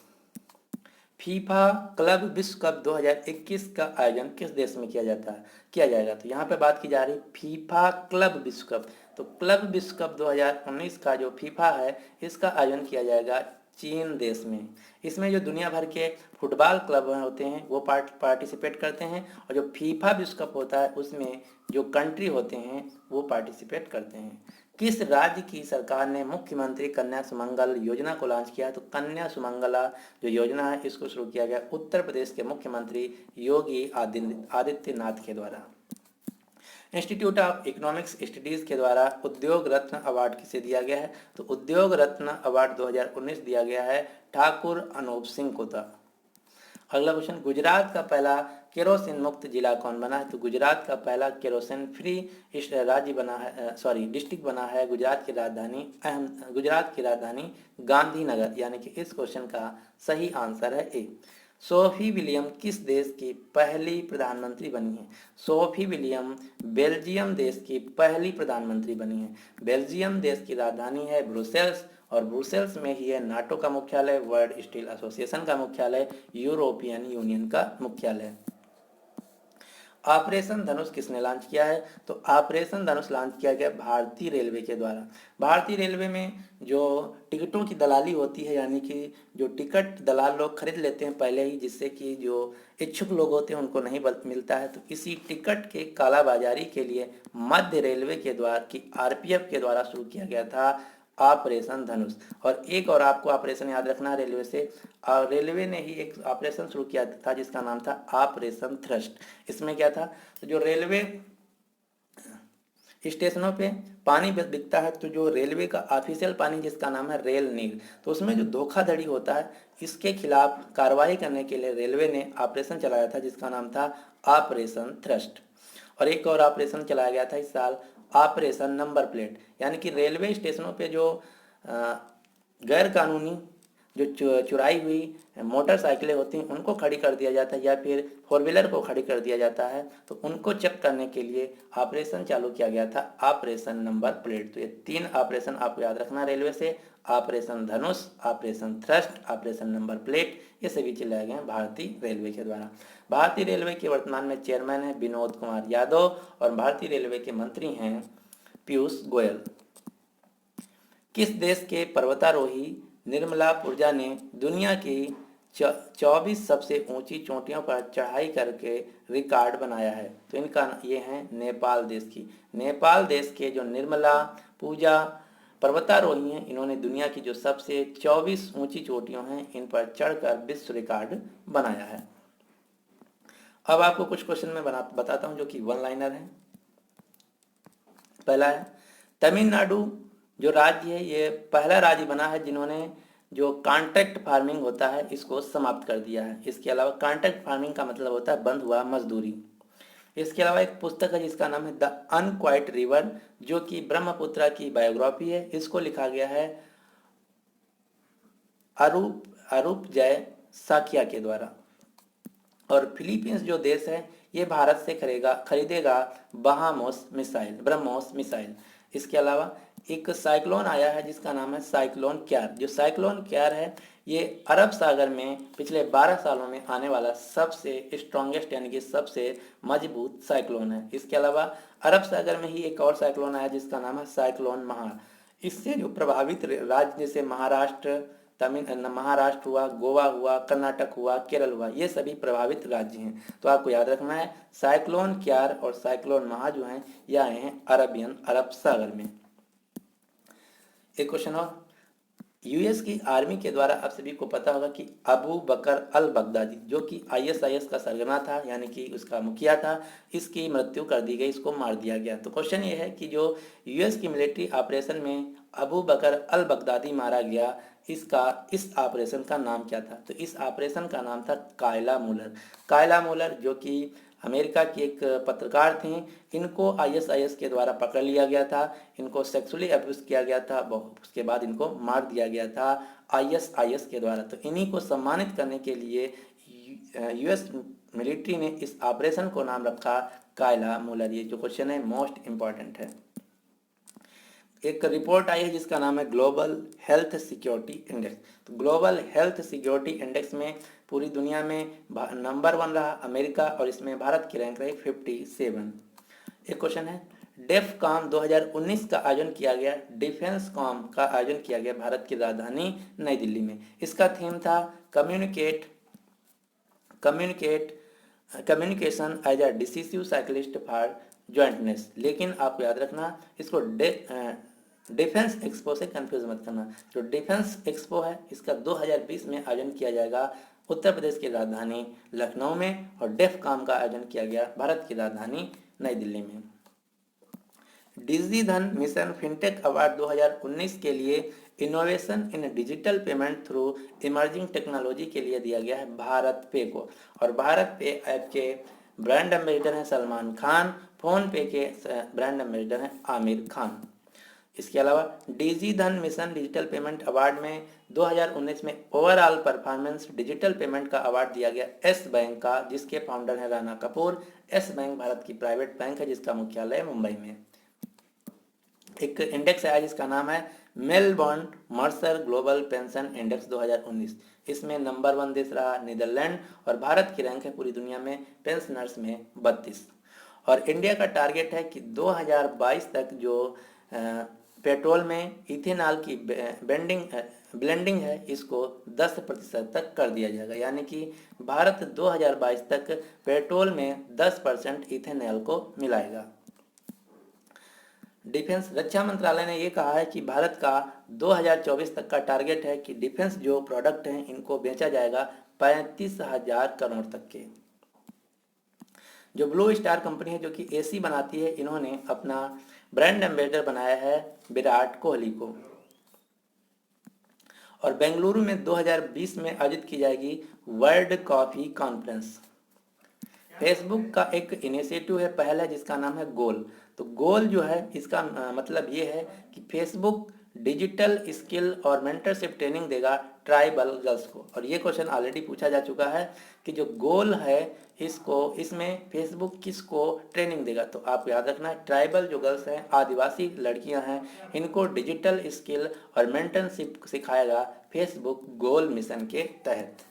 फीफा क्लब विश्व कप 2021 का आयोजन किस देश में किया जाएगा? तो यहाँ पे बात की जा रही फीफा क्लब विश्व कप। तो क्लब विश्व कप 2019 का जो फीफा है इसका आयोजन किया जाएगा चीन देश में। इसमें जो दुनिया भर के फुटबॉल क्लब होते हैं वो पार्टिसिपेट करते हैं, और जो फीफा विश्व कप होता है उसमें जो कंट्री होते हैं वो पार्टिसिपेट करते हैं। किस राज्य की सरकार ने मुख्यमंत्री कन्या सुमंगल योजना को लॉन्च किया? तो कन्या सुमंगला जो योजना है इसको शुरू किया गया उत्तर प्रदेश के मुख्यमंत्री योगी आदित्यनाथ के द्वारा। इंस्टीट्यूट ऑफ इकोनॉमिक्स स्टडीज के द्वारा उद्योग रत्न अवार्ड किसे दिया गया है? तो उद्योग रत्न अवार्ड 2019 दिया गया है ठाकुर अनूप सिंह को था। अगला क्वेश्चन, गुजरात का पहला केरोसिन मुक्त जिला कौन बना है? तो गुजरात का पहला केरोसिन फ्री राज्य बना है, डिस्ट्रिक्ट बना है गुजरात की राजधानी गांधीनगर, यानी कि इस क्वेश्चन का सही आंसर है ए। सोफी विलियम किस देश की पहली प्रधानमंत्री बनी है? सोफी विलियम बेल्जियम देश की पहली प्रधानमंत्री बनी है। बेल्जियम देश की राजधानी है ब्रुसेल्स, और ब्रुसेल्स में ही है नाटो का मुख्यालय, वर्ल्ड स्टील एसोसिएशन का मुख्यालय, यूरोपियन यूनियन का मुख्यालय। ऑपरेशन धनुष किसने लॉन्च किया है? तो ऑपरेशन धनुष लॉन्च किया गया भारतीय रेलवे के द्वारा। भारतीय रेलवे में जो टिकटों की दलाली होती है, यानी कि जो टिकट दलाल लोग खरीद लेते हैं पहले ही, जिससे कि जो इच्छुक लोग होते हैं उनको नहीं मिलता है, तो इसी टिकट के कालाबाजारी के लिए मध्य रेलवे के द्वारा की आरपीएफ के द्वारा शुरू किया गया था ऑपरेशन धनुष। और एक और आपको ऑपरेशन याद रखना है रेलवे से, रेलवे ने ही एक ऑपरेशन शुरू किया था जिसका नाम था ऑपरेशन थ्रस्ट। इसमें क्या था? तो जो रेलवे स्टेशनों पे पानी बिकता है, तो जो रेलवे का ऑफिशियल पानी जिसका नाम है रेल नीर, तो उसमें जो धोखाधड़ी होता है इसके खिलाफ कार्रवाई करने के लिए रेलवे ने ऑपरेशन चलाया था जिसका नाम था ऑपरेशन थ्रस्ट। और एक और ऑपरेशन चलाया गया था इस साल, ऑपरेशन नंबर प्लेट, यानी कि रेलवे स्टेशनों पे जो गैर कानूनी जो चुराई हुई मोटरसाइकिलें होती हैं उनको खड़ी कर दिया जाता है, या फिर फोर व्हीलर को खड़ी कर दिया जाता है, तो उनको चेक करने के लिए ऑपरेशन चालू किया गया था ऑपरेशन नंबर प्लेट। तो ये 3 ऑपरेशन आपको याद रखना रेलवे से, operation Dhanush, operation thrust, operation number plate, ये सभी चलाए गए हैं भारतीय रेलवे के द्वारा। भारतीय रेलवे के वर्तमान में चेयरमैन है विनोद कुमार यादव, और भारतीय रेलवे के मंत्री हैं पीयूष गोयल। किस देश के पर्वतारोही निर्मला पुरजा ने दुनिया की 24 सबसे ऊंची चोटियों पर चढ़ाई करके रिकॉर्ड बनाया है? तो इनका ये है नेपाल देश की। नेपाल देश के जो निर्मला पूजा पर्वतारोही हैं, इन्होंने दुनिया की जो सबसे 24 ऊंची चोटियां हैं इन पर चढ़कर विश्व रिकॉर्ड बनाया है। अब आपको कुछ क्वेश्चन मैं बताता हूं जो कि वन लाइनर है। पहला है, तमिलनाडु जो राज्य है ये पहला राज्य बना है जिन्होंने जो कॉन्ट्रैक्ट फार्मिंग होता है इसको समाप्त कर दिया है। इसके अलावा कॉन्ट्रैक्ट फार्मिंग का मतलब होता है बंद हुआ मजदूरी। इसके अलावा एक पुस्तक है जिसका नाम है द अनक्वाइट रिवर, जो कि ब्रह्मपुत्र की बायोग्राफी है। इसको लिखा गया है अरूप जय साकिया के द्वारा। और फिलीपींस जो देश है ये भारत से खरीदेगा ब्रह्मोस मिसाइल। इसके अलावा एक साइक्लोन आया है जिसका नाम है साइक्लोन क्यार। जो साइक्लोन क्यार है ये अरब सागर में पिछले 12 सालों में आने वाला सबसे स्ट्रॉन्गेस्ट यानी कि सबसे मजबूत साइक्लोन है। इसके अलावा अरब सागर में ही एक और साइक्लोन आया जिसका नाम है साइक्लोन महार। इससे जो प्रभावित राज्य जैसे महाराष्ट्र हुआ, गोवा हुआ, कर्नाटक हुआ, केरल हुआ, ये सभी प्रभावित राज्य हैं। तो आपको याद रखना है साइक्लोन क्यार और साइक्लोन महा जो हैं ये आए हैं अरब सागर में। एक क्वेश्चन और, यूएस की आर्मी के द्वारा आप सभी को पता होगा कि अबू बकर अल बगदादी जो कि आईएसआईएस का सरगना था यानी कि उसका मुखिया था, इसकी मृत्यु कर दी गई, इसको मार दिया गया। तो क्वेश्चन ये है कि जो यूएस की मिलिट्री ऑपरेशन में अबू बकर अल बगदादी मारा गया, इस ऑपरेशन का नाम क्या था? तो इस ऑपरेशन का नाम था कायला मूलर जो कि अमेरिका की एक पत्रकार थी। इनको आईएसआईएस के द्वारा पकड़ लिया गया था, इनको सेक्सुअली अब्यूज किया गया था, उसके बाद इनको मार दिया गया था आईएसआईएस के द्वारा। तो इन्हीं को सम्मानित करने के लिए यूएस मिलिट्री ने इस ऑपरेशन को नाम रखा कायला मूलर। ये जो क्वेश्चन है मोस्ट इंपॉर्टेंट है। एक रिपोर्ट आई है जिसका नाम है ग्लोबल हेल्थ सिक्योरिटी इंडेक्स। तो ग्लोबल हेल्थ सिक्योरिटी इंडेक्स में पूरी दुनिया में नंबर 1 रहा अमेरिका, और इसमें भारत की रैंक रही 57। एक क्वेश्चन है, डेफ कॉम 2019 का आयोजन किया गया, डिफेंस कॉम का आयोजन किया गया भारत की राजधानी नई दिल्ली में। इसका थीम था communication as a decisive cyclist for jointness. लेकिन आपको याद रखना, इसको डिफेंस एक्सपो से कंफ्यूज मत करना। जो डिफेंस एक्सपो है इसका 2020 में आयोजन किया जाएगा उत्तर प्रदेश की राजधानी लखनऊ में, और डेफ कॉम का आयोजन किया गया भारत की राजधानी नई दिल्ली में। डिजिधन मिशन फिनटेक अवार्ड 2019 के लिए innovation in digital payment through emerging technology के लिए दिया गया है भारत पे को। और भारत पे ऐप के ब्रांड एम्बेसडर हैं सलमान खान, फोन पे के ब्रांड एम्बेसडर हैं आमिर खान। इसके अलावा DigiDhan mission digital payment award में 2019 में ओवरऑल परफॉर्मेंस डिजिटल पेमेंट का अवार्ड दिया गया एस बैंक का, जिसके फाउंडर हैं राणा कपूर। एस बैंक भारत की प्राइवेट बैंक है जिसका मुख्यालय मुंबई में। एक इंडेक्स है जिसका नाम है Melbourne Mercer global pension index 2019। इसमें नंबर 1 देश रहा नीदरलैंड, और भारत की रैंक है पूरी दुनिया में पेंशनर्स में 32। और इंडिया का टारगेट है कि 2022 तक जो पेट्रोल में इथेनॉल की ब्लेंडिंग है इसको 10% तक कर दिया जाएगा। यानी कि भारत 2022 तक पेट्रोल में 10% इथेनॉल को मिलाएगा। डिफेंस रक्षा मंत्रालय ने ये कहा है कि भारत का 2024 तक का टारगेट है कि डिफेंस जो प्रोडक्ट हैं इनको बेचा जाएगा 35,000 करोड़ तक के। जो ब्लू स्टार कंपनी है जो कि एसी बनाती है, इन्होंने अपना ब्रांड एम्बेसडर बनाया है विराट कोहली को। और बेंगलुरु में 2020 में आयोजित की जाएगी वर्ल्ड कॉफी कॉन्फ्रेंस। फेसबुक का एक इनिशिएटिव है पहला जिसका नाम है गोल। तो गोल जो है इसका मतलब ये है कि फेसबुक डिजिटल स्किल और मेंटरशिप ट्रेनिंग देगा ट्राइबल गर्ल्स को। और ये क्वेश्चन ऑलरेडी पूछा जा चुका है कि जो गोल है इसमें फेसबुक किसको ट्रेनिंग देगा। तो आप याद रखना है ट्राइबल जो गर्ल्स हैं, आदिवासी लड़कियां हैं, इनको डिजिटल स्किल और मेंटरशिप सिखाएगा फेसबुक गोल मिशन के तहत।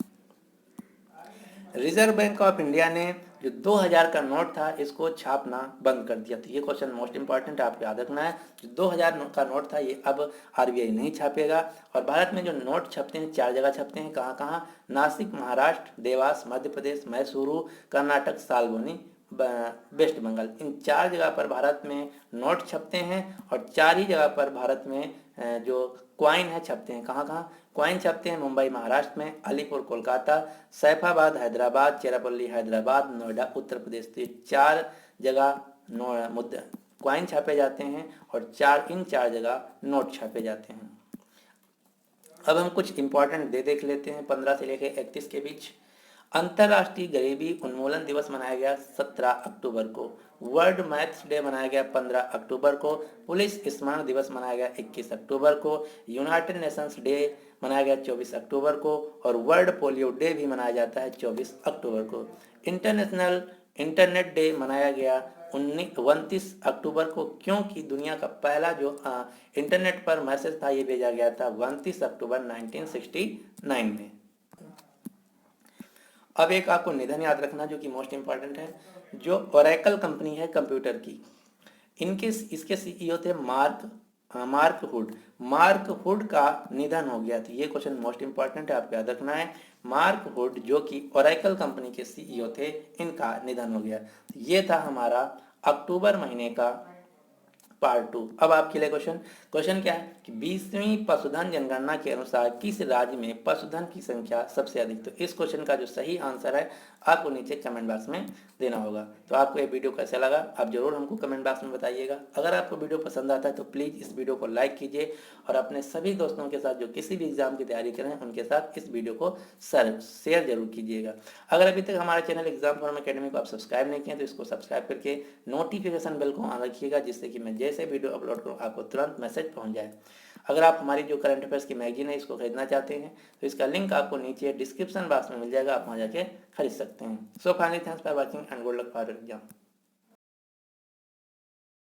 रिजर्व बैंक ऑफ इंडिया ने जो 2000 का नोट था इसको छापना बंद कर दिया। तो ये क्वेश्चन मोस्ट इंपॉर्टेंट है, आपको याद रखना है। जो 2000 का नोट था ये अब आरबीआई नहीं छापेगा। और भारत में जो नोट छपते हैं 4 जगह छपते हैं, कहाँ कहाँ? नासिक महाराष्ट्र, देवास मध्य प्रदेश, मैसूरू कर्नाटक, सालबोनी वेस्ट बंगाल। इन 4 जगह पर भारत में नोट छपते हैं, और 4 ही जगह पर भारत में जो क्वाइन है छपते हैं। कहाँ कहाँ क्वाइन छपते हैं? मुंबई महाराष्ट्र में, अलीपुर कोलकाता, सैफाबाद हैदराबाद, चेरापल्ली हैदराबाद, नोएडा उत्तर प्रदेश। तो 4 जगह क्वाइन छापे जाते हैं, और इन 4 जगह नोट छापे जाते हैं। अब हम कुछ इंपॉर्टेंट देख लेते हैं 15 से लेकर 31 के बीच। अंतर्राष्ट्रीय गरीबी उन्मूलन दिवस मनाया गया 17 अक्टूबर को। वर्ल्ड मैथ्स डे मनाया गया 15 अक्टूबर को। पुलिस स्मरण दिवस मनाया गया 21 अक्टूबर को। यूनाइटेड नेशंस डे मनाया गया 24 अक्टूबर को। और वर्ल्ड पोलियो डे भी मनाया जाता है 24 अक्टूबर को। इंटरनेशनल इंटरनेट डे मनाया गया 29 अक्टूबर को, क्योंकि दुनिया का पहला जो इंटरनेट पर मैसेज था ये भेजा गया था 29 अक्टूबर 1969 में। अब एक आपको निधन याद रखना जो कि मोस्ट इंपॉर्टेंट है। जो ओरेकल कंपनी है कंप्यूटर की, इसके सीईओ थे मार्क हुड। मार्क हुड का निधन हो गया था। ये क्वेश्चन मोस्ट इंपॉर्टेंट है, आपको याद रखना है। मार्क हुड जो कि ओरेकल कंपनी के सीईओ थे, इनका निधन हो गया। ये था हमारा अक्टूबर महीने का पार्ट 2। अब आपके लिए क्वेश्चन क्या है कि 20वीं पशुधन जनगणना के अनुसार किस राज्य में पशुधन की संख्या सबसे अधिक? तो इस क्वेश्चन का जो सही आंसर है आपको नीचे कमेंट बॉक्स में देना होगा। तो आपको ये वीडियो कैसा लगा आप जरूर हमको कमेंट बॉक्स में बताइएगा। अगर आपको वीडियो पसंद आता है तो प्लीज़ इस वीडियो को लाइक कीजिए, और अपने सभी दोस्तों के साथ जो किसी भी एग्जाम की तैयारी करें उनके साथ इस वीडियो को शेयर जरूर कीजिएगा। अगर अभी तक हमारे चैनल एग्जाम फॉर्म अकेडमी को आप सब्सक्राइब नहीं किए तो इसको सब्सक्राइब करके नोटिफिकेशन बेल को ऑन रखिएगा, जिससे कि मैं जैसे वीडियो अपलोड करूँ आपको तुरंत मैसेज पहुँच जाए। अगर आप हमारी जो करंट अफेयर्स की मैगजीन है इसको खरीदना चाहते हैं तो इसका लिंक आपको नीचे डिस्क्रिप्शन बॉक्स में मिल जाएगा, आप वहाँ जाके खरीद सकते हैं। So finally thanks for watching and good luck for exam.